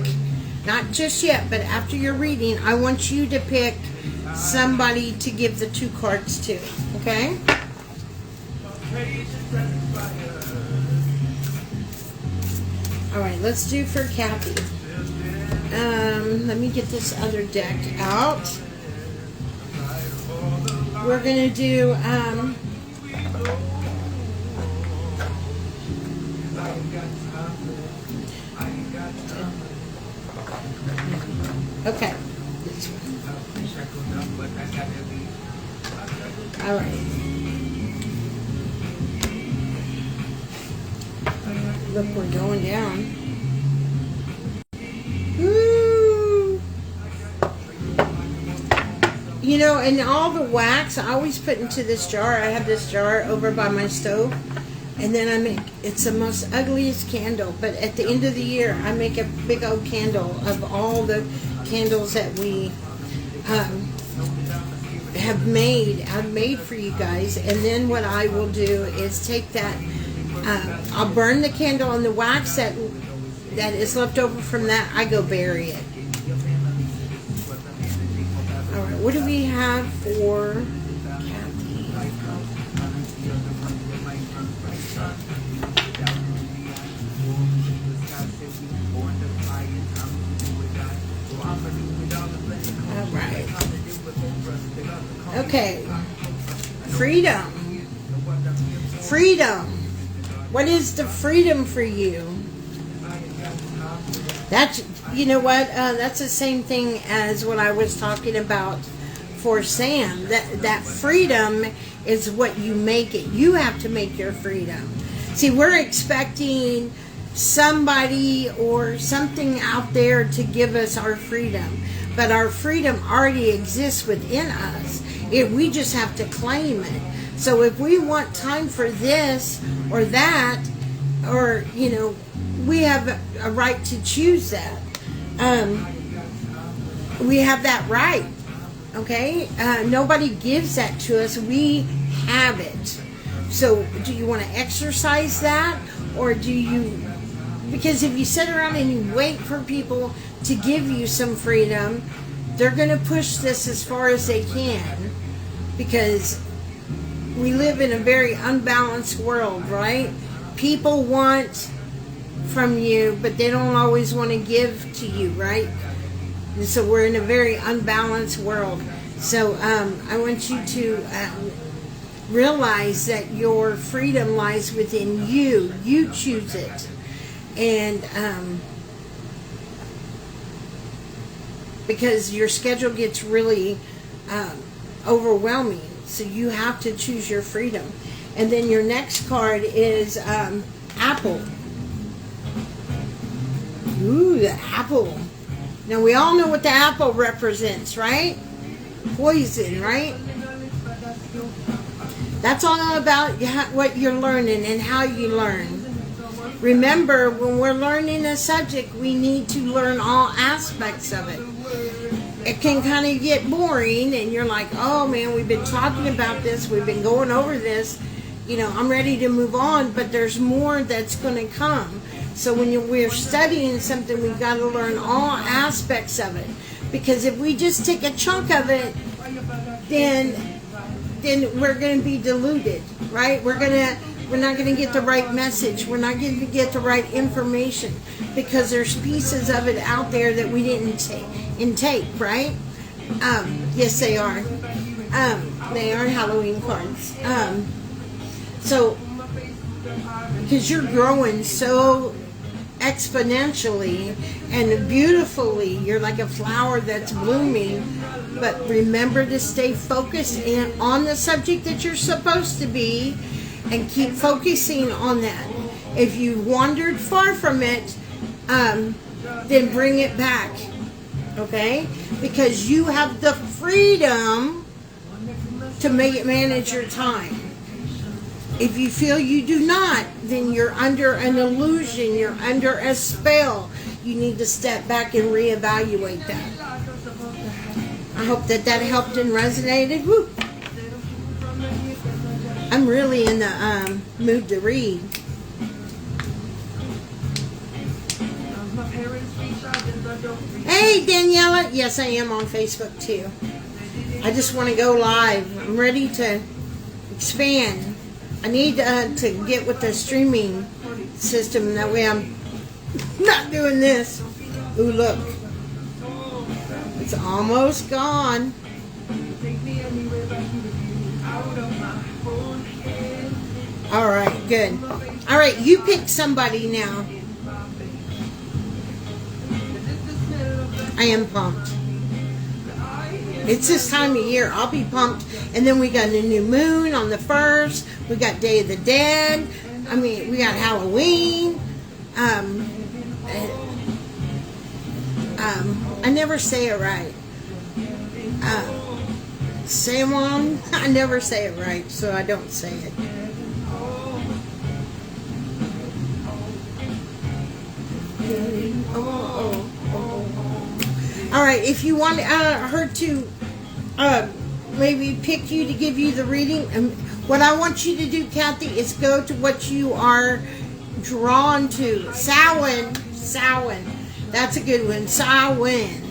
not just yet, but after your reading, I want you to pick somebody to give the 2 cards to. Okay? Alright, let's do for Kathy. Let me get this other deck out. We're going to do, okay. This one. Alright. Look, we're going down. Woo! You know, and all the wax I always put into this jar. I have this jar over by my stove. And then I make, it's the most ugliest candle. But at the end of the year, I make a big old candle of all the candles that we have made. I've made for you guys. And then what I will do is take that, I'll burn the candle on the wax that is left over from that. I go bury it. All right, what do we have for Kathy? All right. Okay. Freedom. Freedom. What is the freedom for you? That's, you know what? That's the same thing as what I was talking about for Sam. That freedom is what you make it. You have to make your freedom. See, we're expecting somebody or something out there to give us our freedom. But our freedom already exists within us. We just have to claim it. So if we want time for this or that, or, you know, we have a right to choose that. We have that right. Okay? Nobody gives that to us. We have it. So do you want to exercise that? Or do you... Because if you sit around and you wait for people to give you some freedom, they're going to push this as far as they can. Because we live in a very unbalanced world, right? People want from you, but they don't always want to give to you, right? And so we're in a very unbalanced world. So I want you to realize that your freedom lies within you. You choose it. And because your schedule gets really overwhelming. So you have to choose your freedom. And then your next card is apple. Ooh, the apple. Now we all know what the apple represents, right? Poison, right? That's all about what you're learning and how you learn. Remember, when we're learning a subject, we need to learn all aspects of it. It can kind of get boring, and you're like, oh man, we've been talking about this, we've been going over this, you know, I'm ready to move on, but there's more that's going to come. So when we're studying something, we've got to learn all aspects of it. Because if we just take a chunk of it, then we're going to be diluted, right? We're going we're not going to get the right message. We're not going to get the right information because there's pieces of it out there that we didn't intake, right? Yes, they are. They are Halloween cards. So, because you're growing so exponentially and beautifully, you're like a flower that's blooming. But remember to stay focused on the subject that you're supposed to be and keep focusing on that. If you wandered far from it, then bring it back, okay? Because you have the freedom to manage your time. If you feel you do not, then you're under an illusion, you're under a spell. You need to step back and reevaluate that. I hope that helped and resonated. Woo. I'm really in the mood to read. Hey, Daniela. Yes, I am on Facebook too. I just want to go live. I'm ready to expand. I need to get with the streaming system. That way I'm not doing this. Ooh, look. It's almost gone. All right, good. All right, you pick somebody now. I am pumped. It's this time of year. I'll be pumped. And then we got the new moon on the 1st. We got Day of the Dead. I mean, we got Halloween. I never say it right. Samon, I never say it right, so I don't say it. All right, if you want her to maybe pick you to give you the reading, what I want you to do, Kathy, is go to what you are drawn to. Samhain. That's a good one. Samhain.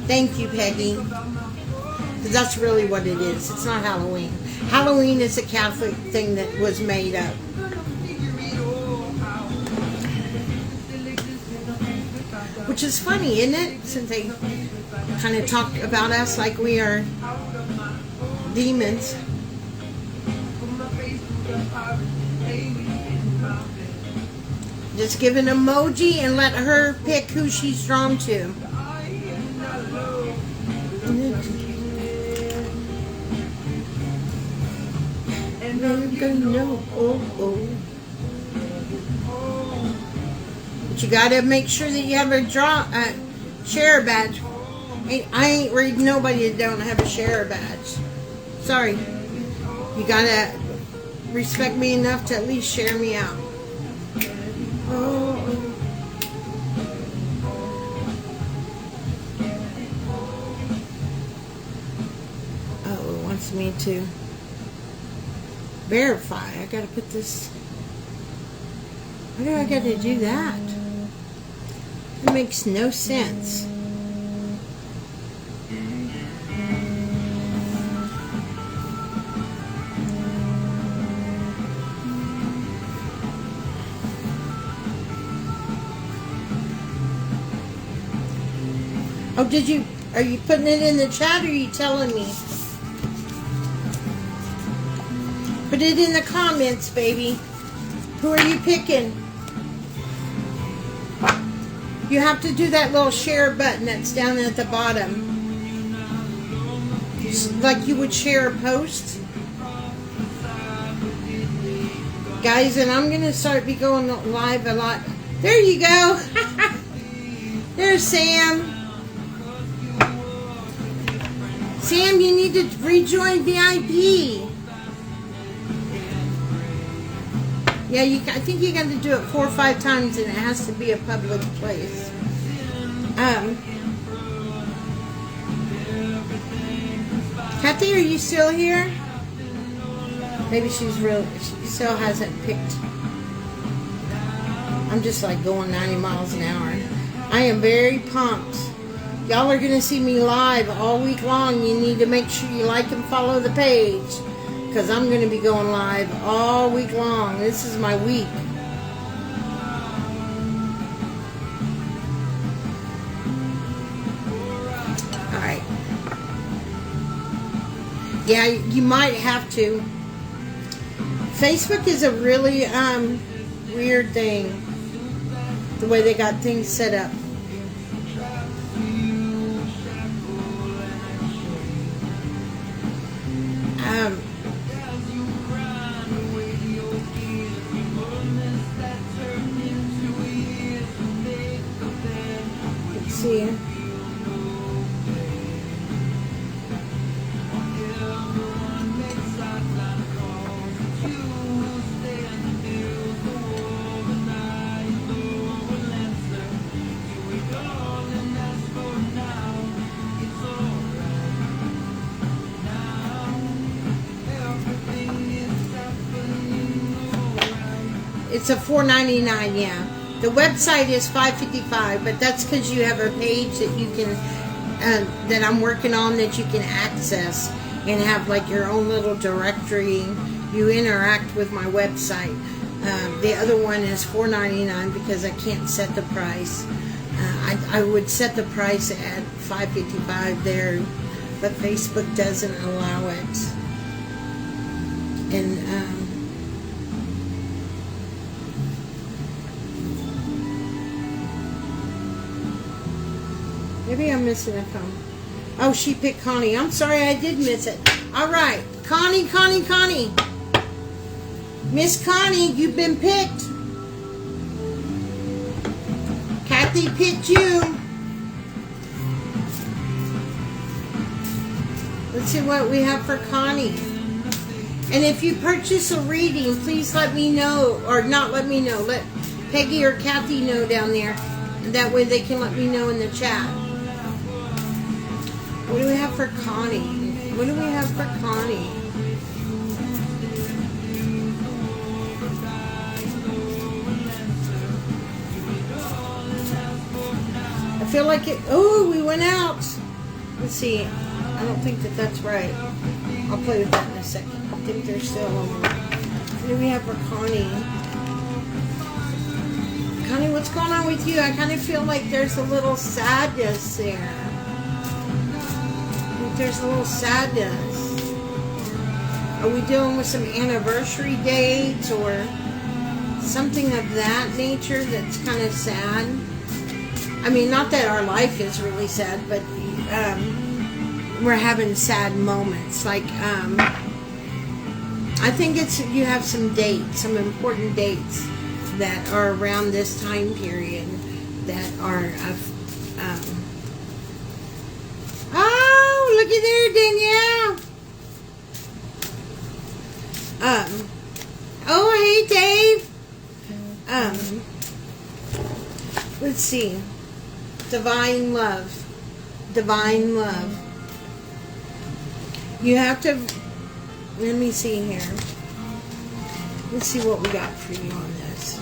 Thank you, Peggy. Because that's really what it is. It's not Halloween. Halloween is a Catholic thing that was made up. Which is funny, isn't it? Since they kind of talk about us like we are demons. Just give an emoji and let her pick who she's drawn to. But you gotta make sure that you have a share badge. I ain't reading nobody that don't have a share badge. Sorry. You gotta respect me enough to at least share me out. It wants me to verify. I gotta put this. Why do I gotta do that? It makes no sense. Oh, are you putting it in the chat or are you telling me? Put it in the comments, baby. Who are you picking? You have to do that little share button that's down at the bottom. Like you would share a post. Guys, and I'm going to start going live a lot. There you go. There's Sam. Sam, you need to rejoin VIP. Yeah, I think you got to do it 4 or 5 times, and it has to be a public place. Kathy, are you still here? Maybe she still hasn't picked. I'm just like going 90 miles an hour. I am very pumped. Y'all are going to see me live all week long. You need to make sure you like and follow the page. because I'm going to be going live all week long. This is my week. All right. Yeah, you might have to. Facebook is a really weird thing, the way they got things set up. Let's see. It's a $4.99, yeah. The website is $5.55, but that's because you have a page that you can, that I'm working on, that you can access and have like your own little directory. You interact with my website. The other one is $4.99 because I can't set the price. I would set the price at $5.55 there, but Facebook doesn't allow it. And maybe I'm missing a phone. Oh, she picked Connie. I'm sorry, I did miss it. All right. Connie. Miss Connie, you've been picked. Kathy picked you. Let's see what we have for Connie. And if you purchase a reading, please let me know, or not let me know. Let Peggy or Kathy know down there. And that way they can let me know in the chat. What do we have for Connie? What do we have for Connie? I feel like it. Oh, we went out. Let's see. I don't think that that's right. I'll play with that in a second. I think there's still one more. What do we have for Connie? Connie, what's going on with you? I kind of feel like there's a little sadness there. There's a little sadness. Are we dealing with some anniversary dates or something of that nature that's kind of sad? I mean, not that our life is really sad, but we're having sad moments. Like, I think it's, you have some dates, some important dates that are around this time period that are of, oh, looky there, Danielle. Oh, hey, Dave. Let's see. Divine love. Divine love. You have to, let me see here. Let's see what we got for you on this.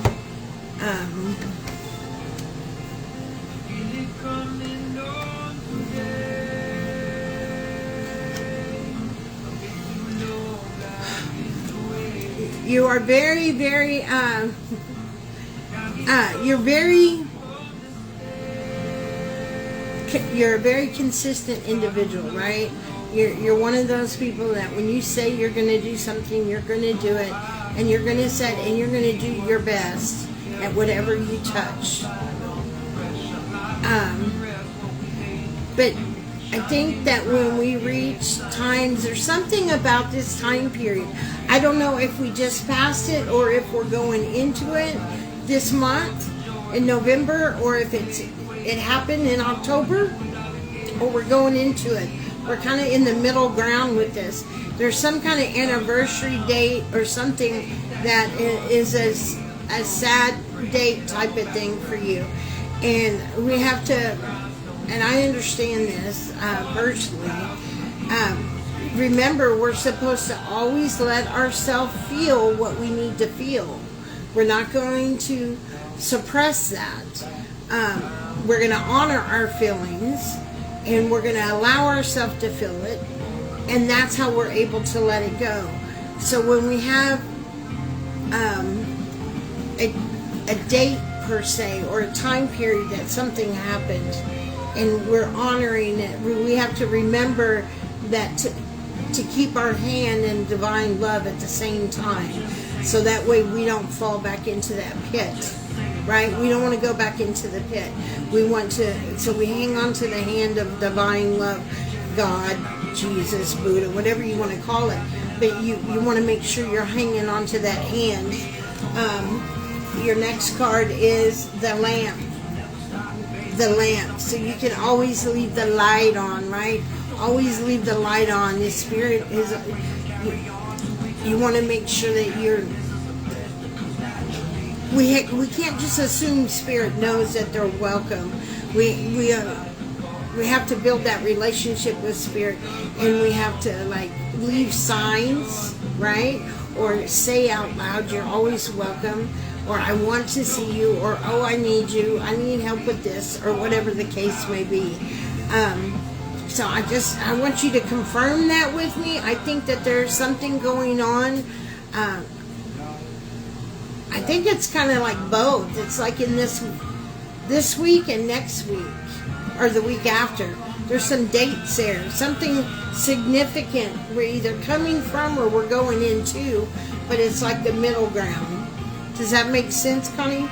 You are very, very, you're a very consistent individual, right? You're one of those people that when you say you're going to do something, you're going to do it, and you're going to set, and you're going to do your best at whatever you touch. But I think that when we reach times, there's something about this time period. I don't know if we just passed it or if we're going into it this month in November, or if it happened in October, or we're going into it. We're kind of in the middle ground with this. There's some kind of anniversary date or something that is a sad date type of thing for you. And we have to, and I understand this personally, remember, we're supposed to always let ourselves feel what we need to feel. We're not going to suppress that. We're going to honor our feelings, and we're going to allow ourselves to feel it, and that's how we're able to let it go. So when we have a date per se, or a time period that something happened, and we're honoring it, we have to remember that to keep our hand in divine love at the same time, so that way we don't fall back into that pit, right? We don't want to go back into the pit. We want to, so we hang on to the hand of divine love, God, Jesus, Buddha, whatever you want to call it, but you want to make sure you're hanging on to that hand. Your next card is the lamp. The lamp. So you can always leave the light on, right? Always leave the light on. The spirit is, you want to make sure that you're, we can't just assume spirit knows that they're welcome. We have to build that relationship with spirit, and we have to like leave signs, right? Or say out loud, you're always welcome, or I want to see you, or oh, I need you, I need help with this, or whatever the case may be. So I want you to confirm that with me. I think that there's something going on. I think it's kind of like both. It's like in this week and next week, or the week after. There's some dates there, something significant we're either coming from or we're going into, but it's like the middle ground. Does that make sense, Connie?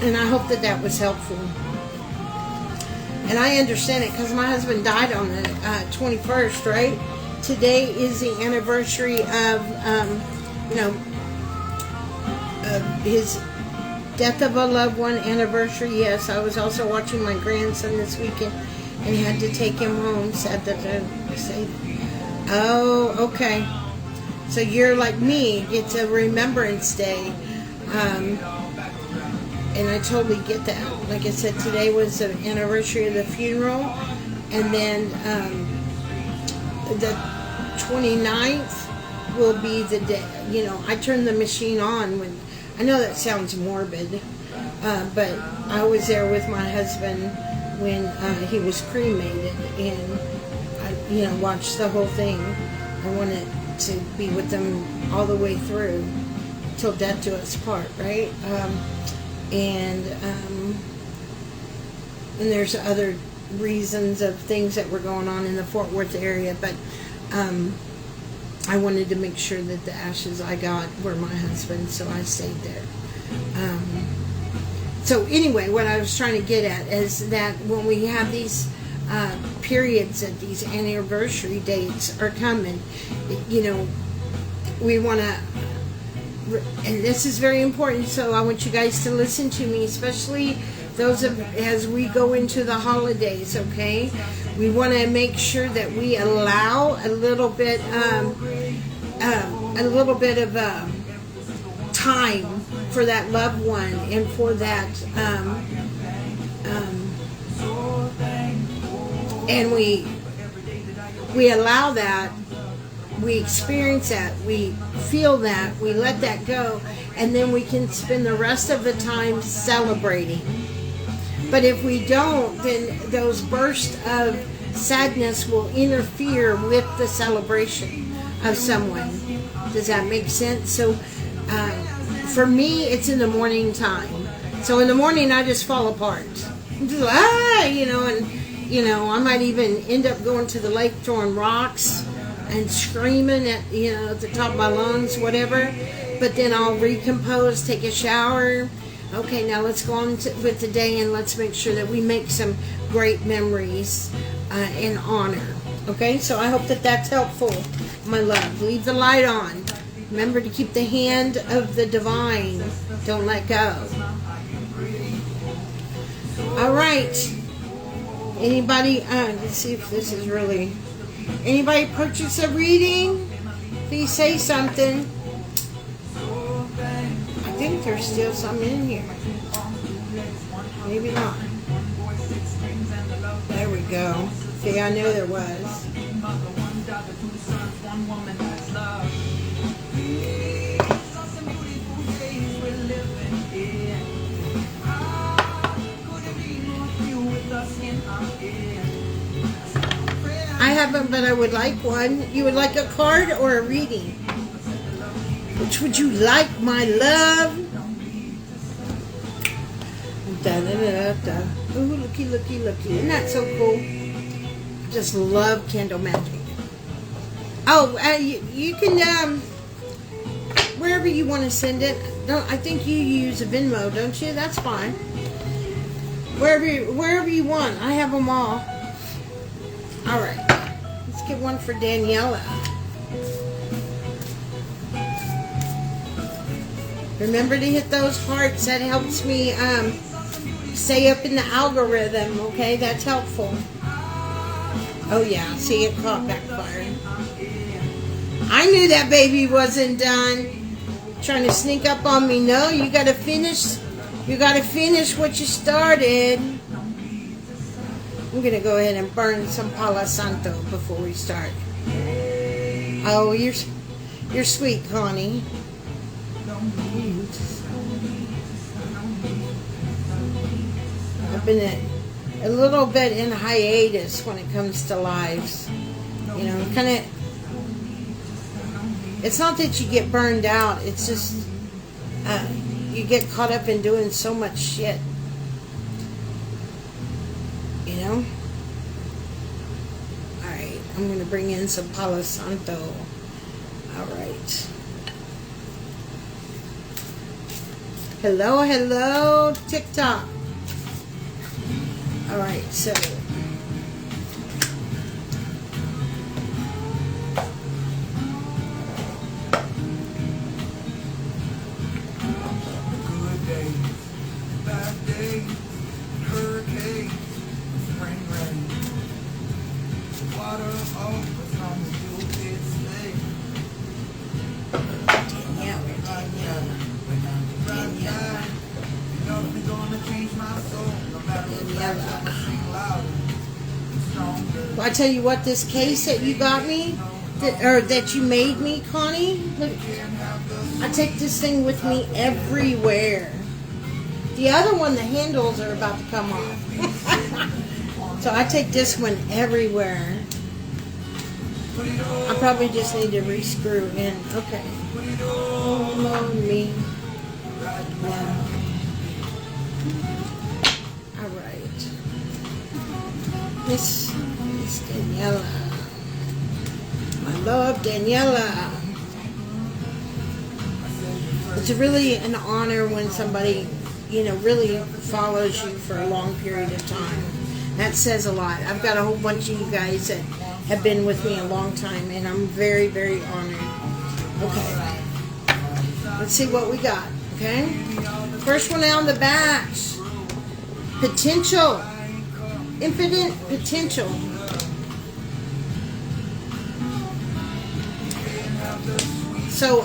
And I hope that was helpful. And I understand it because my husband died on the 21st, right? Today is the anniversary of, of his death of a loved one anniversary. Yes, I was also watching my grandson this weekend and had to take him home. Sad that I say. Oh, okay. So you're like me. It's a remembrance day. And I totally get that. Like I said, today was the anniversary of the funeral. And then the 29th will be the day. You know, I turn the machine on when... I know that sounds morbid, but I was there with my husband when he was cremated, and I, watched the whole thing. I wanted to be with them all the way through, till death do us part, right? And there's other reasons of things that were going on in the Fort Worth area, but I wanted to make sure that the ashes I got were my husband's, so I stayed there. So anyway, what I was trying to get at is that when we have these periods that these anniversary dates are coming, we want to, and this is very important, so I want you guys to listen to me, especially those as we go into the holidays, okay? We want to make sure that we allow a little bit of time for that loved one, and for that, and we allow that, we experience that, we feel that, we let that go, and then we can spend the rest of the time celebrating. But if we don't, then those bursts of sadness will interfere with the celebration of someone. Does that make sense? So for me, it's in the morning time. So in the morning, I just fall apart. I'm just like, I might even end up going to the lake throwing rocks and screaming at the top of my lungs, whatever. But then I'll recompose, take a shower. Okay, now let's go on with the day, and let's make sure that we make some great memories in honor. Okay, so I hope that that's helpful, my love. Leave the light on. Remember to keep the hand of the divine. Don't let go. All right. Anybody, let's see if this is really... Anybody purchase a reading? Please say something. I think there's still some in here. Maybe not. There we go. See, I knew there was. I haven't, but I would like one. You would like a card or a reading? Which would you like, my love? Da, da, da, da. Ooh, looky, looky, looky. Isn't that so cool? Just love candle magic. Oh, you can, wherever you want to send it. I think you use a Venmo, don't you? That's fine. Wherever you want. I have them all. All right. Let's get one for Daniela. Remember to hit those hearts. That helps me stay up in the algorithm. Okay, that's helpful. Oh yeah, see, it caught backfire. I knew that baby wasn't done. Trying to sneak up on me. No, you gotta finish. You gotta finish what you started. I'm gonna go ahead and burn some Palo Santo before we start. Oh, you're sweet, Connie. I've been a little bit in hiatus when it comes to lives. You know, kind of. It's not that you get burned out. It's just you get caught up in doing so much shit. You know? Alright, I'm going to bring in some Palo Santo. Alright. Hello, hello, TikTok. Alright, so... Well, I tell you what, this case that you got me, that you made me, Connie, look, I take this thing with me everywhere. The other one, the handles are about to come off. So I take this one everywhere. I probably just need to re-screw in. Okay. Oh, love me. Yeah. Alright. Miss Daniela. I love Daniela. It's really an honor when somebody, you know, really follows you for a long period of time. That says a lot. I've got a whole bunch of you guys that have been with me a long time, and I'm very, very honored. Okay. Let's see what we got, okay? First one out of the batch. Potential. Infinite potential. So,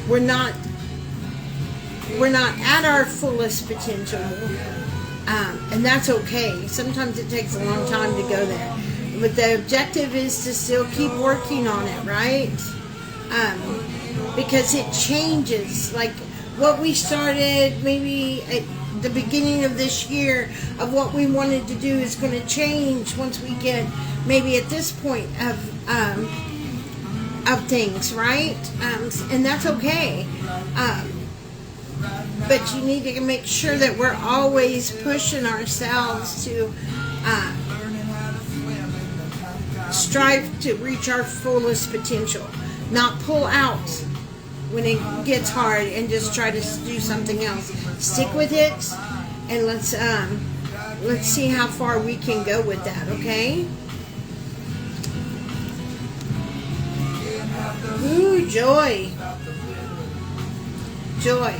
we're not at our fullest potential, and that's okay. Sometimes it takes a long time to go there, but the objective is to still keep working on it, right? Because it changes. Like what we started maybe at the beginning of this year of what we wanted to do is going to change once we get maybe at this point of things, right? And that's okay. But you need to make sure that we're always pushing ourselves to strive to reach our fullest potential. Not pull out when it gets hard and just try to do something else. Stick with it, and let's see how far we can go with that, okay? Ooh, joy. Joy.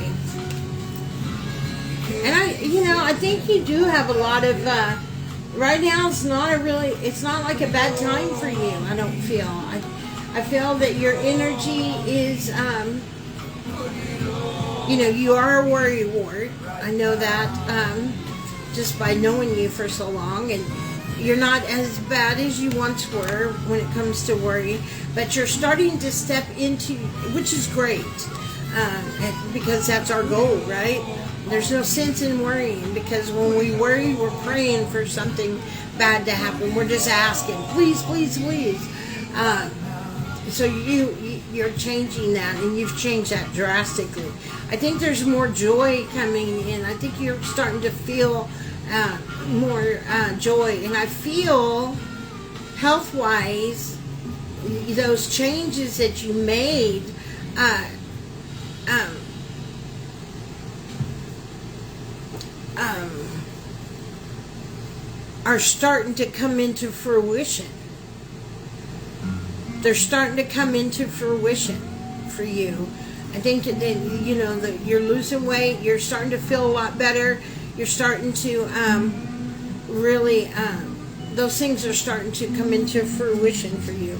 And I think you do have a lot of, right now it's not like a bad time for you, I don't feel. I feel that your energy is, you are a worrywart. I know that, just by knowing you for so long, and you're not as bad as you once were when it comes to worry, but you're starting to step into, which is great, because that's our goal, right? There's no sense in worrying, because when we worry, we're praying for something bad to happen. We're just asking, please, please, please. So you're changing that, and you've changed that drastically. I think there's more joy coming in. I think you're starting to feel more joy, and I feel health-wise, those changes that you made are starting to come into fruition. They're starting to come into fruition for you. I think that that you're losing weight. You're starting to feel a lot better. You're starting to really, those things are starting to come into fruition for you.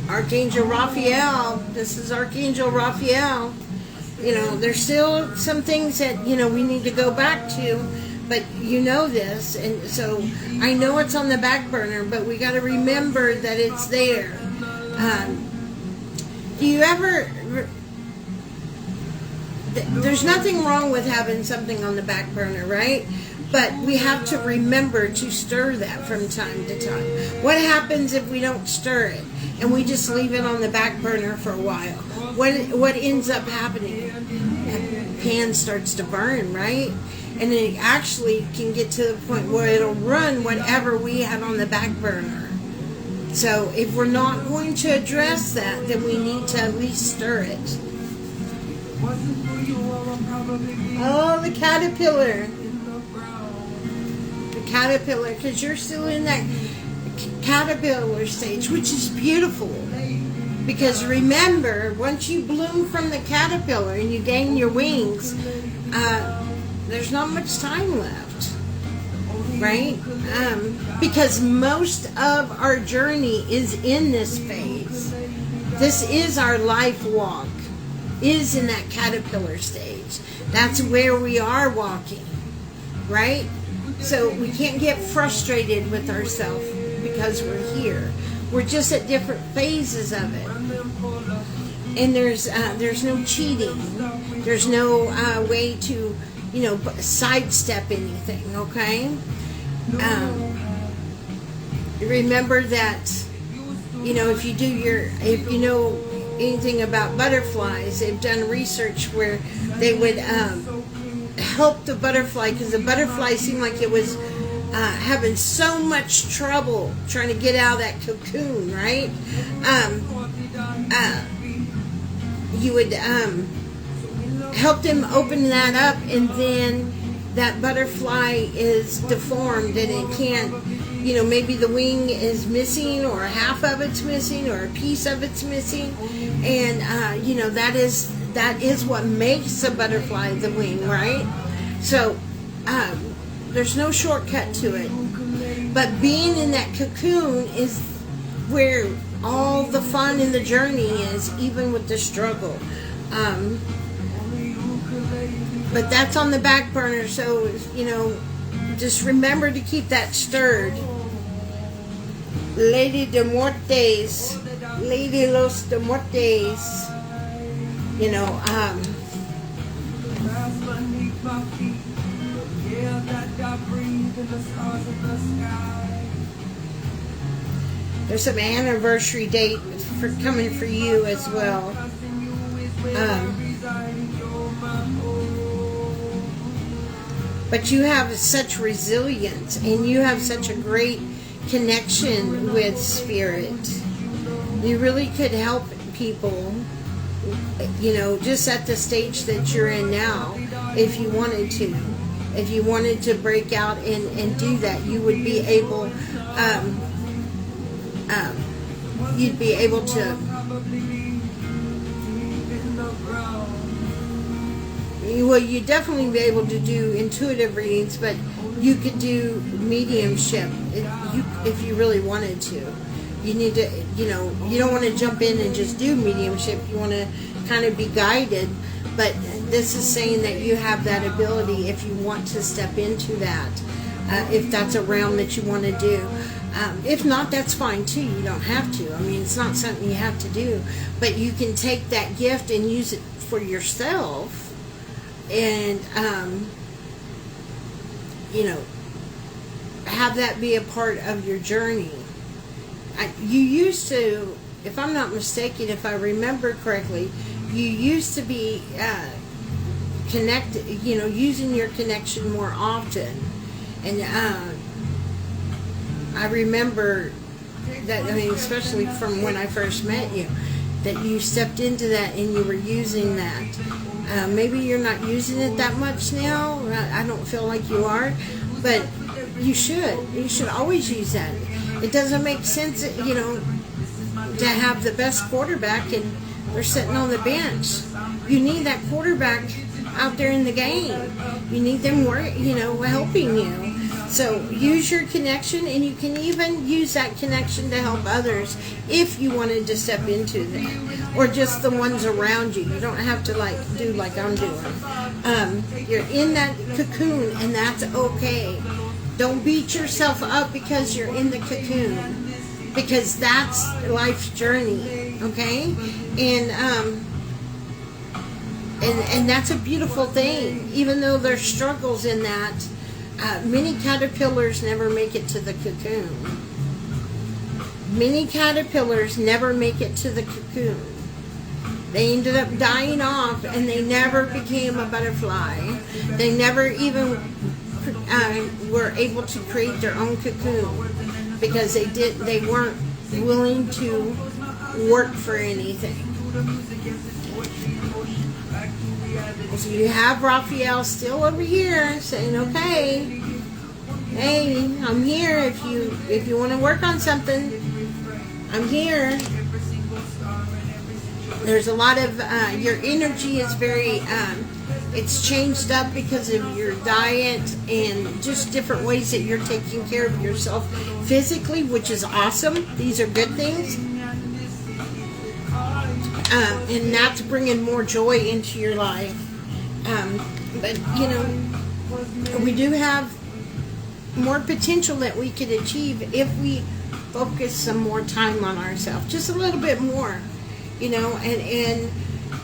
Archangel Raphael, this is Archangel Raphael. There's still some things that, we need to go back to, but this, and so I know it's on the back burner, but we got to remember that it's there. Do you ever, there's nothing wrong with having something on the back burner, right? But we have to remember to stir that from time to time. What happens if we don't stir it and we just leave it on the back burner for a while? What ends up happening? The pan starts to burn, right? And it actually can get to the point where it'll run whatever we have on the back burner. So if we're not going to address that, then we need to at least stir it. Oh, the caterpillar. The caterpillar, because you're still in that caterpillar stage, which is beautiful. Because remember, once you bloom from the caterpillar and you gain your wings, there's not much time left, right? Because most of our journey is in this phase. This is our life walk, is in that caterpillar stage. That's where we are walking, right? So we can't get frustrated with ourselves because we're here. We're just at different phases of it. And there's no cheating. There's no way to, sidestep anything, okay? Remember that, if you know anything about butterflies, they've done research where they would help the butterfly, because the butterfly seemed like it was having so much trouble trying to get out of that cocoon, right? You would help them open that up, and then that butterfly is deformed and it can't, maybe the wing is missing, or half of it's missing, or a piece of it's missing, and that is what makes a butterfly the wing, right? So there's no shortcut to it, but being in that cocoon is where all the fun in the journey is, even with the struggle. But that's on the back burner, so just remember to keep that stirred. Lady de Muertes, Lady Los de Muertes, there's some anniversary date coming for you as well. But you have such resilience, and you have such a great connection with spirit. You really could help people, just at the stage that you're in now, if you wanted to. If you wanted to break out and do that, you would be able, you'd be able to, well, you'd definitely be able to do intuitive readings, but you could do mediumship if you really wanted to. You need to, you don't want to jump in and just do mediumship. You want to kind of be guided, but this is saying that you have that ability if you want to step into that, if that's a realm that you want to do. If not, that's fine too. You don't have to. I mean, it's not something you have to do. But you can take that gift and use it for yourself. And, you know, have that be a part of your journey. You used to, if I'm not mistaken, if I remember correctly, you used to be connected, you know, using your connection more often. And I remember that, I mean, especially from when I first met you, that you stepped into that and you were using that. Maybe you're not using it that much now. I don't feel like you are, but you should. You should always use that. It doesn't make sense, you know, to have the best quarterback and they're sitting on the bench. You need that quarterback out there in the game. You need them, you know, helping you. So use your connection, and you can even use that connection to help others if you wanted to step into that, or just the ones around you. You don't have to do like I'm doing. You're in that cocoon, and that's okay. Don't beat yourself up because you're in the cocoon, because that's life's journey, okay? And that's a beautiful thing, even though there's struggles in that. Many caterpillars never make it to the cocoon. Many caterpillars never make it to the cocoon. They ended up dying off, and they never became a butterfly. They never even were able to create their own cocoon because they weren't willing to work for anything. So you have Raphael still over here saying, okay, hey, I'm here if you want to work on something, I'm here. There's a lot of, your energy is very, it's changed up because of your diet and just different ways that you're taking care of yourself physically, which is awesome. These are good things. And that's bringing more joy into your life. But, you know, we do have more potential that we could achieve if we focus some more time on ourselves. Just a little bit more, you know, and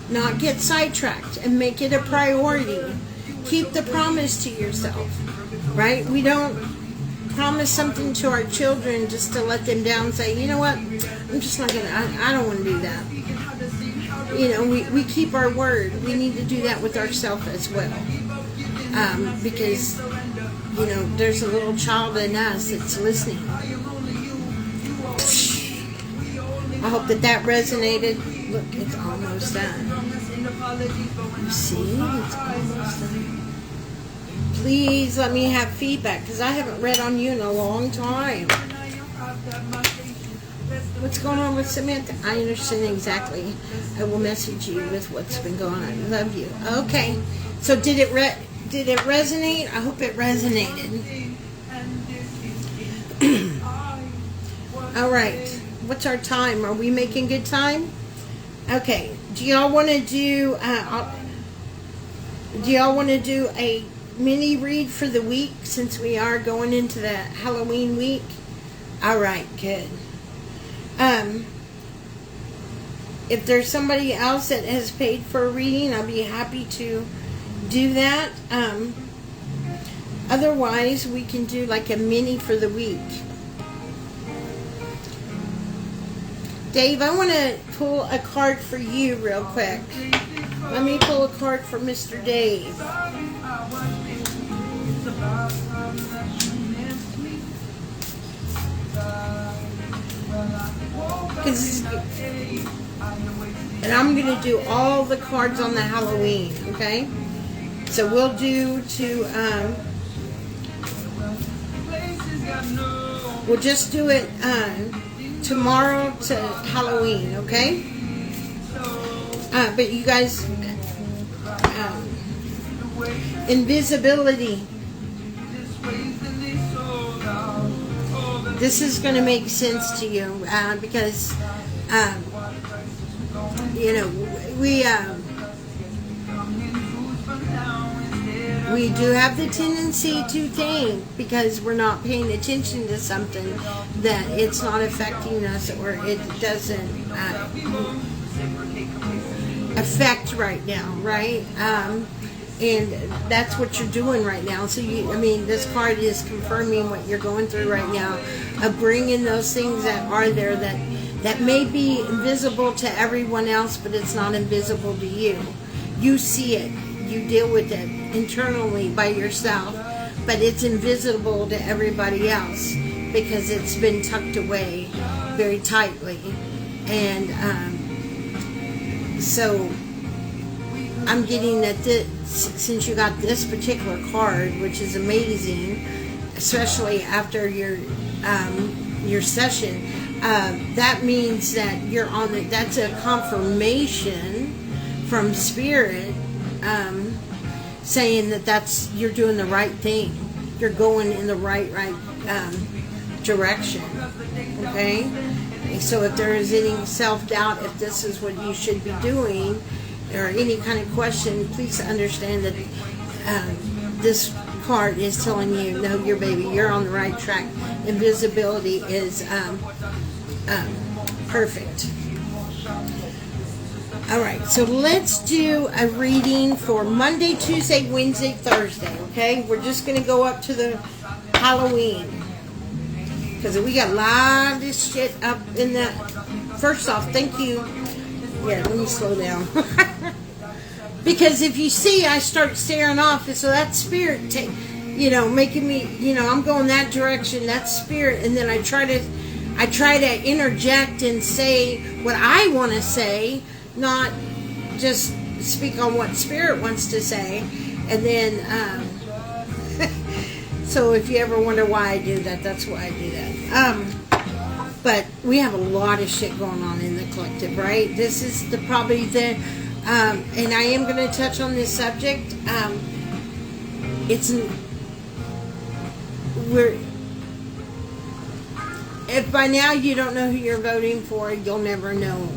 not get sidetracked and make it a priority. Keep the promise to yourself, right? We don't promise something to our children just to let them down and say, you know what, I'm just not going to, I don't want to do that. You know, we keep our word. We need to do that with ourselves as well. Because, you know, there's a little child in us that's listening. I hope that resonated. Look, it's almost done. You see? It's almost done. Please let me have feedback, because I haven't read on you in a long time. What's going on with Samantha? I understand exactly. I will message you with what's been going on. Love you. Okay. So did it resonate? I hope it resonated. All right. What's our time? Are we making good time? Okay. Do y'all want to do a mini read for the week, since we are going into the Halloween week? All right. Good. If there's somebody else that has paid for a reading, I'll be happy to do that. Otherwise, we can do like a mini for the week. Dave, I want to pull a card for you real quick. Let me pull a card for Mr. Dave. And I'm going to do all the cards on the Halloween, okay? So we'll do we'll just do it tomorrow to Halloween, okay? But you guys, invisibility. This is going to make sense to you because, you know, we do have the tendency to think, because we're not paying attention to something, that it's not affecting us, or it doesn't affect right now, right? And that's what you're doing right now. So this card is confirming what you're going through right now, of bringing those things that are there that may be invisible to everyone else, but it's not invisible to you. You see it, you deal with it internally by yourself, but it's invisible to everybody else because it's been tucked away very tightly. And so I'm getting that since you got this particular card, which is amazing, especially after your session, that means that you're on that's a confirmation from Spirit, saying that you're doing the right thing. You're going in the right direction. Okay? So if there is any self-doubt, if this is what you should be doing, or any kind of question, please understand that this card is telling you, no, you're on the right track. Invisibility is perfect. All right, so let's do a reading for Monday, Tuesday, Wednesday, Thursday, okay? We're just going to go up to the Halloween, because we got a lot of this shit up in that. First off, thank you. Yeah, let me slow down. Because if you see, I start staring off, so that's Spirit, making me, I'm going that direction. That's Spirit, and then I try to interject and say what I want to say, not just speak on what Spirit wants to say. And then, so if you ever wonder why I do that, that's why I do that. But we have a lot of shit going on in the collective, right? This is probably the, and I am going to touch on this subject. If by now you don't know who you're voting for, you'll never know.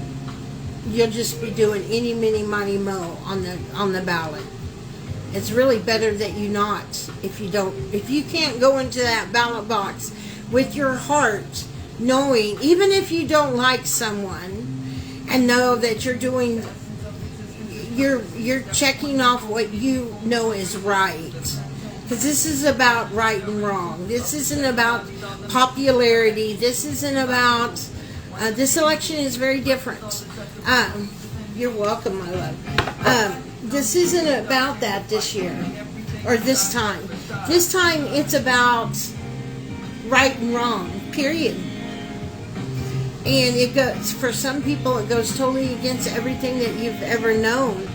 You'll just be doing any, mini, money, mo on the ballot. It's really better that you not. If you can't go into that ballot box with your heart, knowing, even if you don't like someone, and know that you're checking off what you know is right. Because this is about right and wrong. This isn't about popularity. This isn't about, this election is very different. You're welcome, my love. This isn't about that this year, or this time. This time it's about right and wrong, period. And it goes, for some people, it goes totally against everything that you've ever known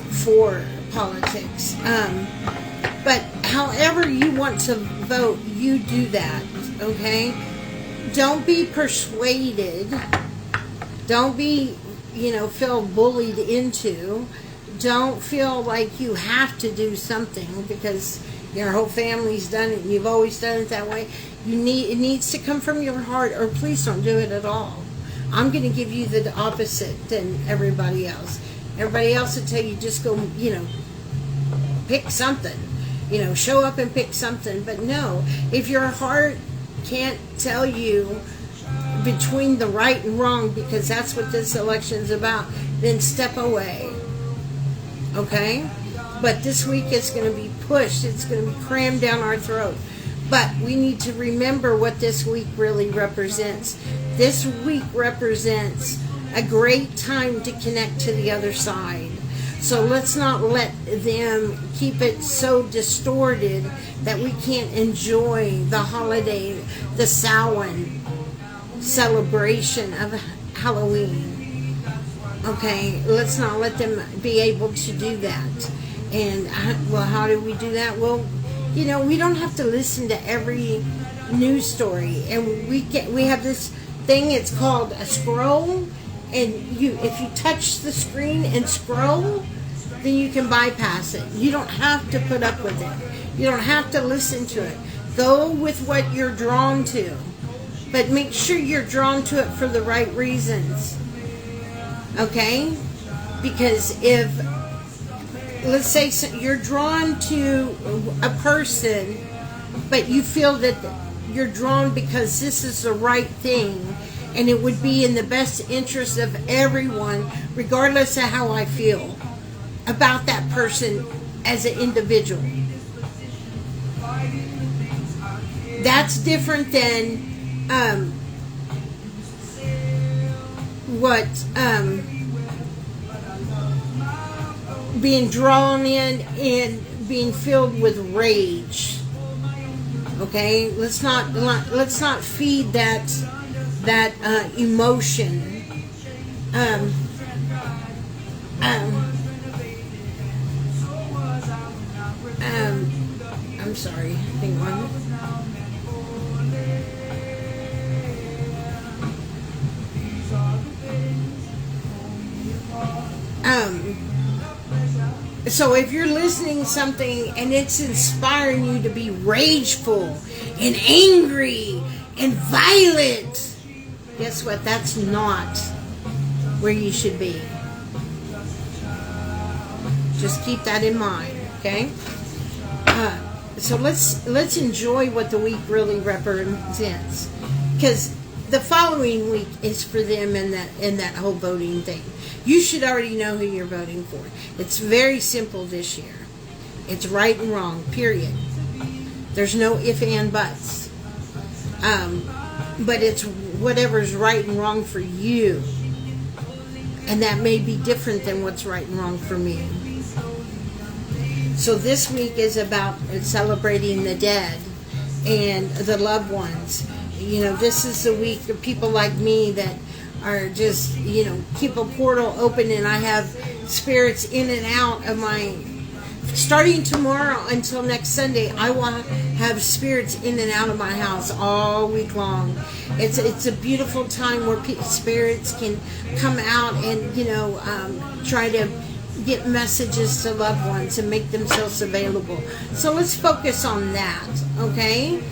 for politics. But however you want to vote, you do that, okay? Don't be persuaded. Don't be, feel bullied into. Don't feel like you have to do something because your whole family's done it and you've always done it that way. It needs to come from your heart, or please don't do it at all. I'm going to give you the opposite than everybody else. Everybody else will tell you just go, pick something. Show up and pick something. But no, if your heart can't tell you between the right and wrong, because that's what this election's about, then step away. Okay? But this week it's going to be pushed. It's going to be crammed down our throat. But we need to remember what this week really represents. This week represents a great time to connect to the other side. So let's not let them keep it so distorted that we can't enjoy the holiday, the Samhain celebration of Halloween. Okay, let's not let them be able to do that. And, how do we do that? Well, we don't have to listen to every news story. And we have this thing, it's called a scroll. And if you touch the screen and scroll, then you can bypass it. You don't have to put up with it. You don't have to listen to it. Go with what you're drawn to. But make sure you're drawn to it for the right reasons. Okay? Because if let's say you're drawn to a person, but you feel that you're drawn because this is the right thing, and it would be in the best interest of everyone, regardless of how I feel about that person as an individual. That's different than being drawn in and being filled with rage. Okay, let's not feed that emotion. I'm sorry. Hang on. So if you're listening to something and it's inspiring you to be rageful and angry and violent, guess what? That's not where you should be. Just keep that in mind, okay? So let's enjoy what the week really represents, because the following week is for them in that whole voting thing. You should already know who you're voting for. It's very simple this year. It's right and wrong, period. There's no if, and, buts. But it's whatever's right and wrong for you. And that may be different than what's right and wrong for me. So this week is about celebrating the dead and the loved ones. You know, this is the week of people like me that are just, keep a portal open, and I have spirits in and out of my, starting tomorrow until next Sunday, I will have spirits in and out of my house all week long. It's a beautiful time where spirits can come out and, try to get messages to loved ones and make themselves available. So let's focus on that, okay?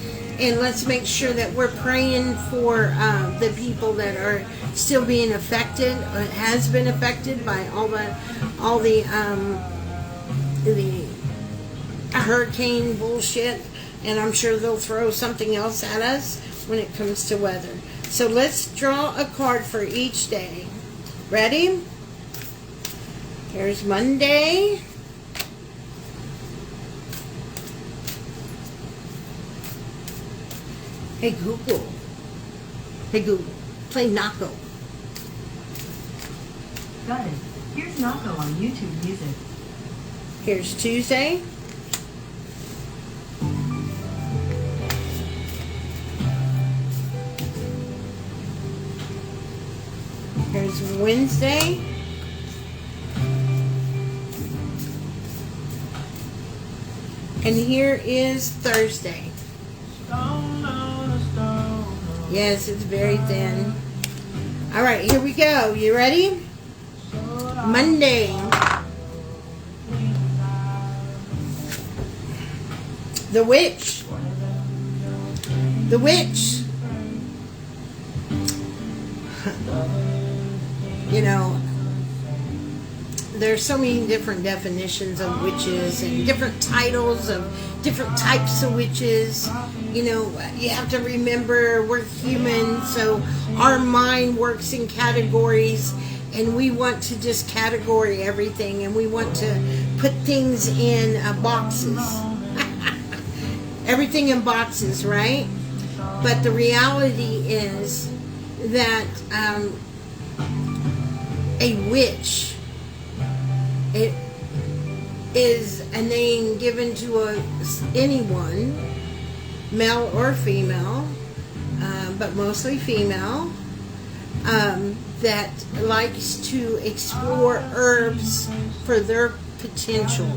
And let's make sure that we're praying for the people that are still being affected, or has been affected by all the hurricane bullshit. And I'm sure they'll throw something else at us when it comes to weather. So let's draw a card for each day. Ready? Here's Monday. Hey Google, play Nako. Got it. Here's Nako on YouTube Music. Here's Tuesday. Here's Wednesday. And here is Thursday. Yes, it's very thin. All right, here we go. You ready? Monday. The witch. The witch. There's so many different definitions of witches and different titles of different types of witches. You have to remember we're human, so our mind works in categories, and we want to just category everything, and we want to put things in boxes. Everything in boxes, right? But the reality is that a witch, it is a name given to anyone, male or female, but mostly female, that likes to explore herbs for their potential.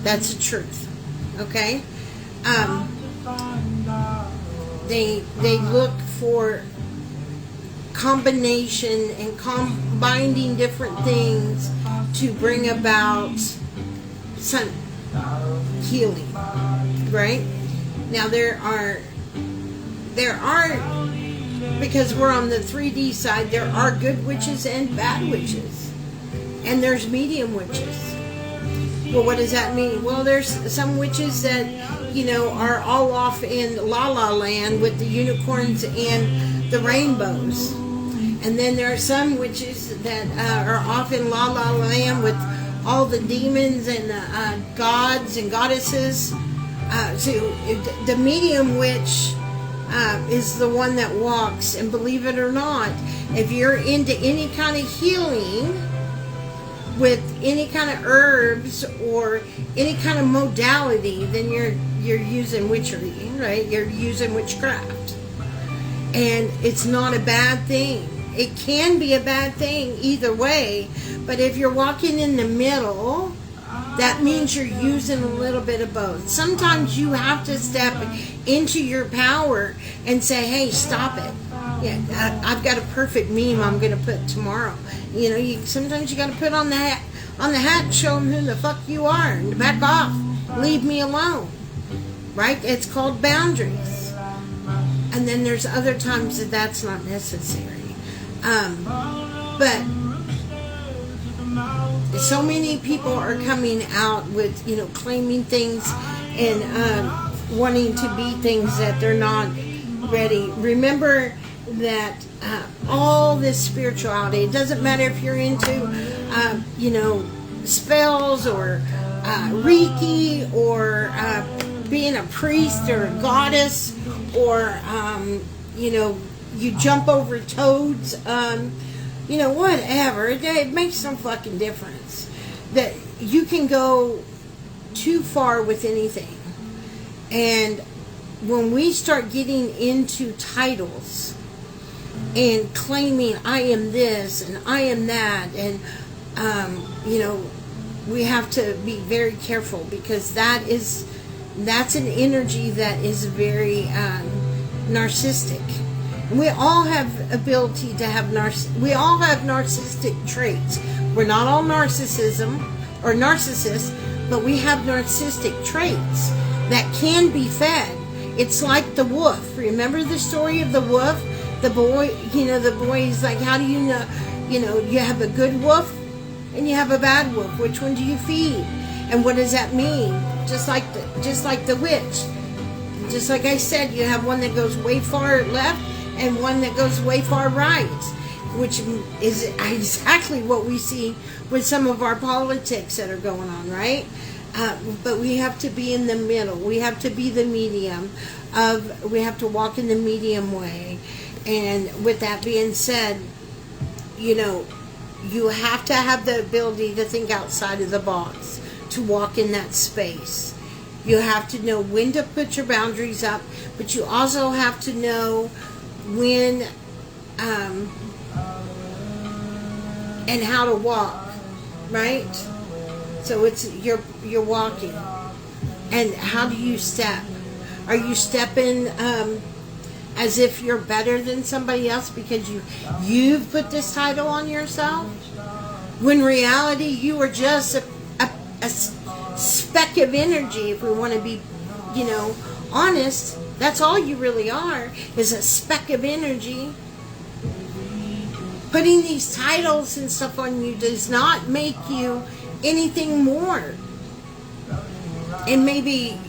That's the truth. Okay? They look for combination and combining different things to bring about some healing, right? Now there are, because we're on the 3D side, there are good witches and bad witches, and there's medium witches. Well, what does that mean? Well, there's some witches that, are all off in La La Land with the unicorns and the rainbows. And then there are some witches that are off in La La Land with all the demons and gods and goddesses. So the medium witch is the one that walks. And believe it or not, if you're into any kind of healing with any kind of herbs or any kind of modality, then you're using witchery, right? You're using witchcraft. And it's not a bad thing. It can be a bad thing either way, but if you're walking in the middle, that means you're using a little bit of both. Sometimes you have to step into your power and say, hey, stop it. Yeah, I've got a perfect meme I'm going to put tomorrow. Sometimes you got to put on the hat and show them who the fuck you are and back off. Leave me alone. Right? It's called boundaries. And then there's other times that that's not necessary. But so many people are coming out with, claiming things and wanting to be things that they're not ready. Remember that all this spirituality, it doesn't matter if you're into, spells or Reiki or being a priest or a goddess or, you jump over toads, whatever. It makes no fucking difference. That you can go too far with anything. And when we start getting into titles and claiming I am this and I am that, and we have to be very careful, because that's an energy that is very narcissistic. And we all have ability to have we all have narcissistic traits. We're not all narcissists, but we have narcissistic traits that can be fed. It's like the wolf. Remember the story of the wolf? The boy, the boy is like, how do you know? You have a good wolf and you have a bad wolf. Which one do you feed? And what does that mean? Just like the witch. Just like I said, you have one that goes way far left and one that goes way far right, which is exactly what we see with some of our politics that are going on, right? But we have to be in the middle. We have to be the medium we have to walk in the medium way. And with that being said, you have to have the ability to think outside of the box, to walk in that space. You have to know when to put your boundaries up, but you also have to know when and how to walk, right? So it's you're walking. And how do you step? Are you stepping as if you're better than somebody else because you've put this title on yourself? When in reality you are just a speck of energy. If we want to be, honest, that's all you really are, is a speck of energy. Putting these titles and stuff on you does not make you anything more. And maybe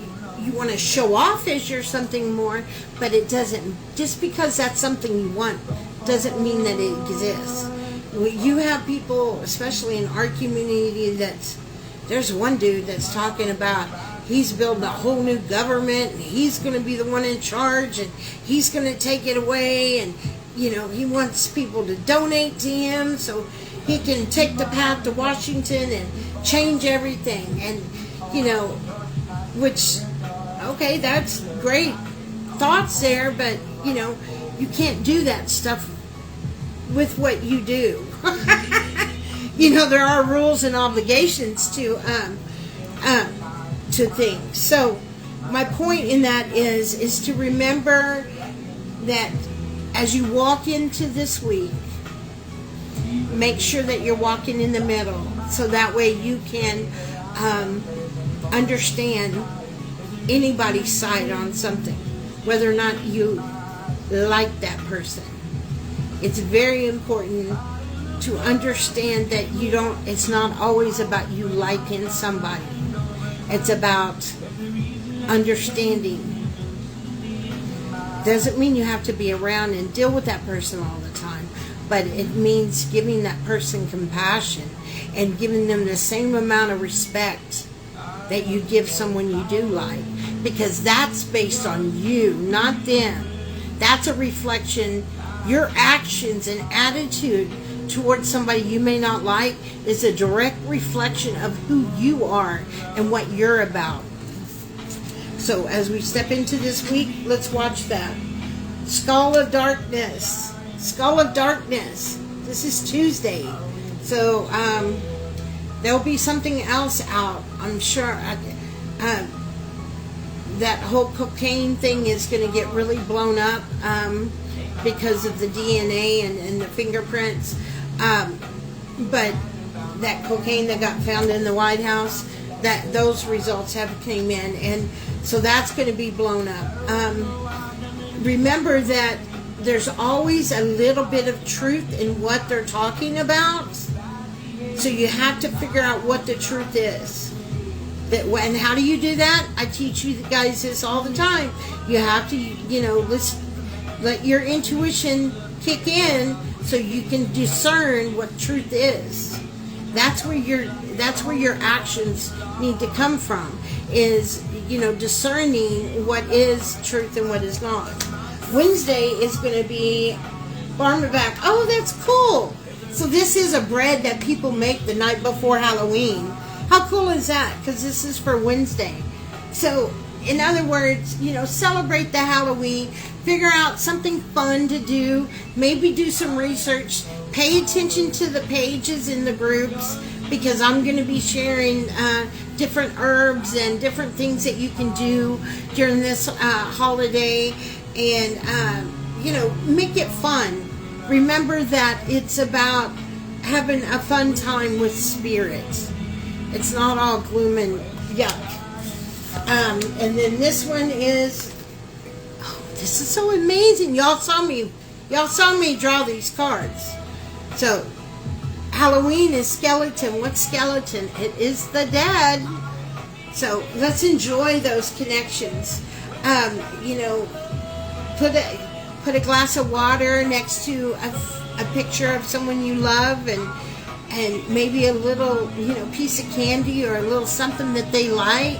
you want to show off as you're something more, but it doesn't. Just because that's something you want doesn't mean that it exists. You have people, especially in our community, there's one dude that's talking about he's building a whole new government and he's going to be the one in charge and he's going to take it away, and he wants people to donate to him so he can take the path to Washington and change everything. And which, okay, that's great thoughts there, but you can't do that stuff with what you do. There are rules and obligations to things. So my point in that is to remember that as you walk into this week, make sure that you're walking in the middle, so that way you can understand anybody's side on something, whether or not you like that person. It's very important to understand that it's not always about you liking somebody. It's about understanding. Doesn't mean you have to be around and deal with that person all the time, but it means giving that person compassion and giving them the same amount of respect that you give someone you do like, because that's based on you, not them. That's a reflection. Your actions and attitude towards somebody you may not like is a direct reflection of who you are and what you're about. So as we step into this week, let's watch that. Skull of Darkness. Skull of Darkness. This is Tuesday. So there'll be something else out, I'm sure. That whole cocaine thing is going to get really blown up because of the DNA and the fingerprints. But that cocaine that got found in the White House, those results have came in, and so that's going to be blown up. Remember that there's always a little bit of truth in what they're talking about, so you have to figure out what the truth is. And how do you do that? I teach you guys this all the time. You have to, let your intuition kick in so you can discern what truth is. That's where your actions need to come from, is discerning what is truth and what is not. Wednesday is going to be Barmaback. Oh, that's cool. So this is a bread that people make the night before Halloween. How cool is that? Because this is for Wednesday. So, in other words, celebrate the Halloween. Figure out something fun to do. Maybe do some research. Pay attention to the pages in the groups, because I'm going to be sharing different herbs and different things that you can do during this holiday. And, make it fun. Remember that it's about having a fun time with spirit. It's not all gloom and yuck. And then this one is, this is so amazing. Y'all saw me draw these cards. So, Halloween is skeleton. What's skeleton? It is the dead. So, let's enjoy those connections. Put a glass of water next to a picture of someone you love, and maybe a little, piece of candy or a little something that they like.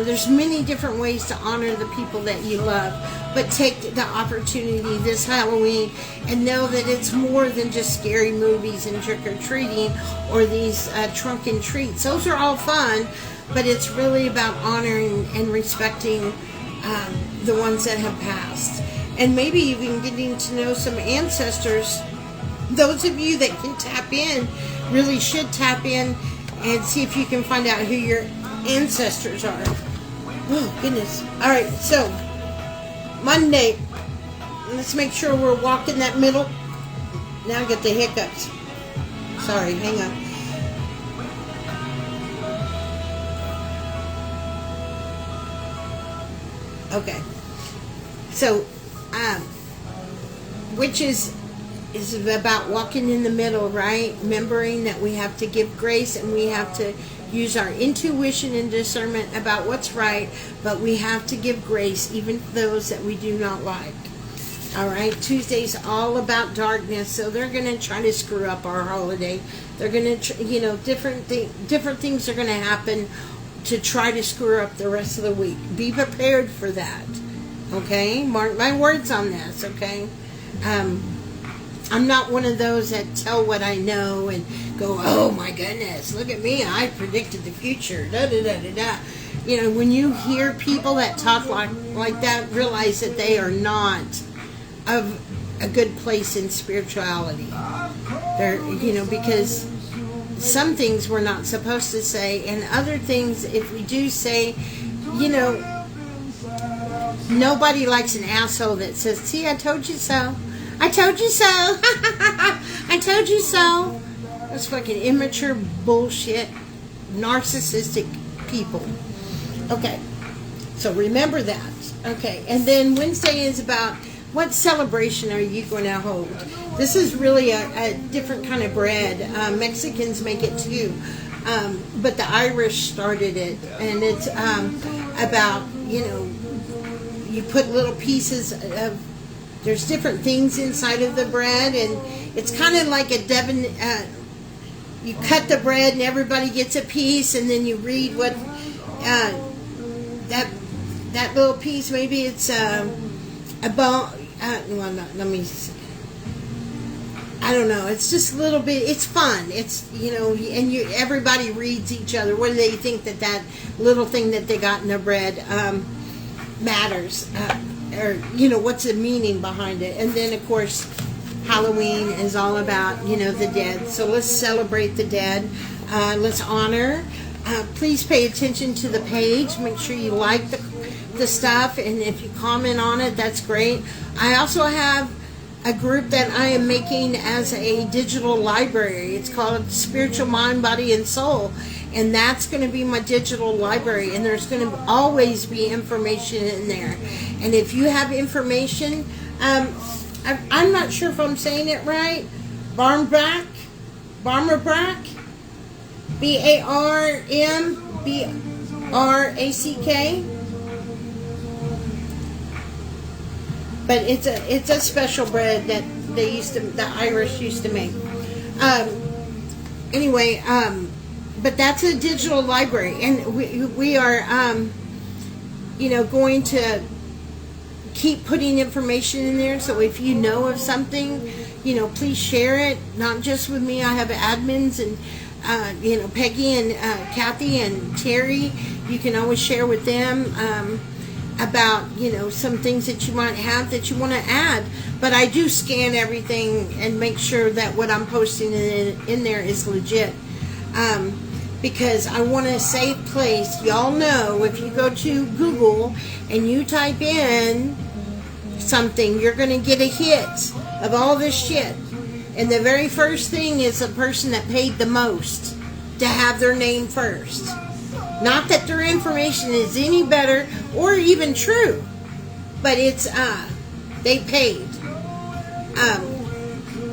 There's many different ways to honor the people that you love, but take the opportunity this Halloween and know that it's more than just scary movies and trick-or-treating or these trunk and treats. Those are all fun, but it's really about honoring and respecting the ones that have passed. And maybe even getting to know some ancestors. Those of you that can tap in really should tap in and see if you can find out who your ancestors are. Oh, goodness. Alright, so Monday. Let's make sure we're walking that middle. Now I get the hiccups. Sorry, hang on. Okay. So, which is about walking in the middle, right? Remembering that we have to give grace and we have to use our intuition and discernment about what's right, but we have to give grace even to those that we do not like. All right, Tuesday's all about darkness, so they're going to try to screw up our holiday. They're going to, different things are going to happen to try to screw up the rest of the week. Be prepared for that. Okay, mark my words on this. Okay. I'm not one of those that tell what I know and go, oh my goodness, look at me, I predicted the future, da da da da da. When you hear people that talk like that, realize that they are not of a good place in spirituality. They're, because some things we're not supposed to say, and other things, if we do say, nobody likes an asshole that says, see, I told you so. I told you so. I told you so. That's fucking immature bullshit. Narcissistic people. Okay. So remember that. Okay. And then Wednesday is about what celebration are you going to hold? This is really a different kind of bread. Mexicans make it too, but the Irish started it, and it's about, you put little pieces of, there's different things inside of the bread, and it's kind of like a Devon, you cut the bread and everybody gets a piece, and then you read what that little piece, maybe it's a bone, well, no, let me see. I don't know. It's just a little bit. It's fun. It's and everybody reads each other. What do they think that little thing that they got in their bread matters, or what's the meaning behind it? And then of course, Halloween is all about the dead. So let's celebrate the dead. Let's honor. Please pay attention to the page. Make sure you like the stuff, and if you comment on it, that's great. I also have a group that I am making as a digital library. It's called Spiritual Mind, Body, and Soul, and that's going to be my digital library, and there's going to always be information in there. And if you have information, I'm not sure if I'm saying it right, Barmbrack, BARMBRACK, but it's a special bread that the Irish used to make. Anyway, but that's a digital library, and we are going to keep putting information in there. So if you know of something, please share it. Not just with me. I have admins and Peggy and Kathy and Terry. You can always share with them about some things that you might have that you want to add. But I do scan everything and make sure that what I'm posting in there is legit, because I want a safe place. Y'all know, if you go to Google and you type in something, you're going to get a hit of all this shit, and the very first thing is the person that paid the most to have their name first. Not that their information is any better or even true, but it's they paid.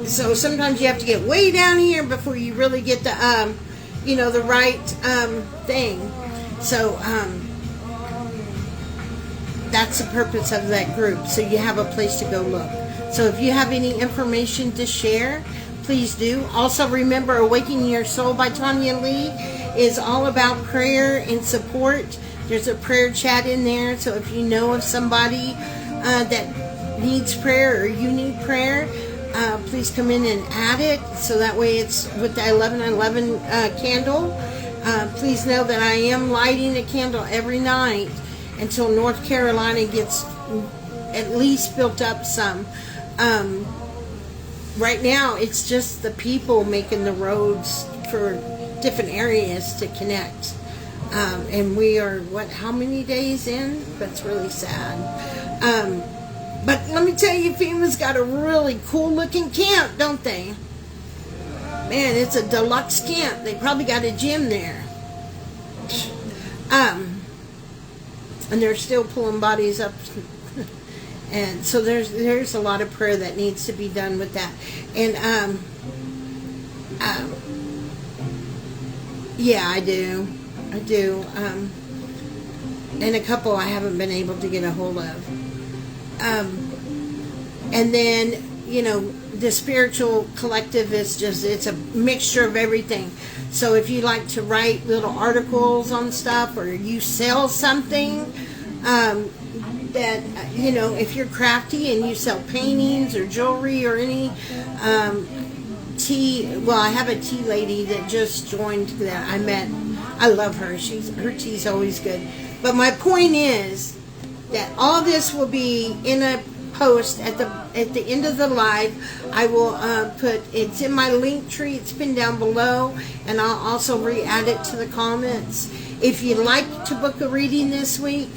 So sometimes you have to get way down here before you really get the the right thing. So that's the purpose of that group. So you have a place to go look. So if you have any information to share, please do. Also remember, Awakening Your Soul by TonyaLe is all about prayer and support. There's a prayer chat in there, so if you know of somebody that needs prayer or you need prayer, please come in and add it, so that way it's with the 1111 candle. Please know that I am lighting a candle every night until North Carolina gets at least built up some. Right now it's just the people making the roads for different areas to connect, and we are how many days in? That's really sad. But let me tell you, FEMA's got a really cool looking camp, don't they? Man, it's a deluxe camp. They probably got a gym there, and they're still pulling bodies up. And so there's a lot of prayer that needs to be done with that. And yeah, I do. And a couple I haven't been able to get a hold of. And then, the spiritual collective is it's a mixture of everything. So if you like to write little articles on stuff, or you sell something, that, if you're crafty and you sell paintings or jewelry or any tea, well, I have a tea lady that just joined that I met. I love her. Her tea's always good. But my point is that all this will be in a post at the end of the live. I will put it's in my link tree. It's been down below, and I'll also re-add it to the comments. If you'd like to book a reading this week,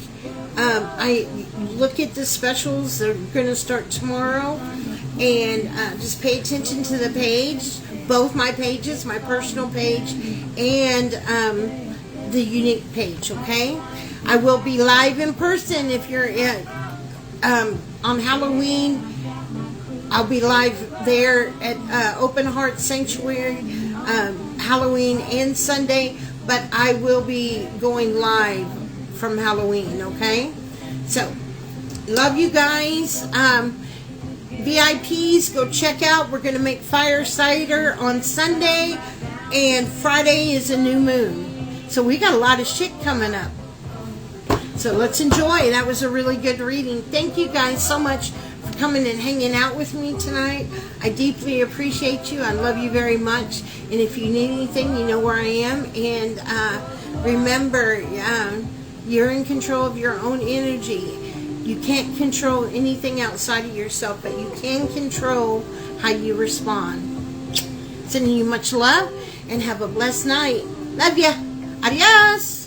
I look at the specials. They're going to start tomorrow, and just pay attention to the page, both my pages, my personal page and the unique page. Okay, I will be live in person if you're on Halloween. I'll be live there at Open Heart Sanctuary, Halloween and Sunday, but I will be going live from Halloween, okay? So, love you guys. VIPs, go check out. We're going to make fire cider on Sunday, and Friday is a new moon. So we got a lot of shit coming up. So let's enjoy. That was a really good reading. Thank you guys so much for coming and hanging out with me tonight. I deeply appreciate you. I love you very much. And if you need anything, you know where I am. And remember, you're in control of your own energy. You can't control anything outside of yourself, but you can control how you respond. Sending you much love and have a blessed night. Love ya. Adios.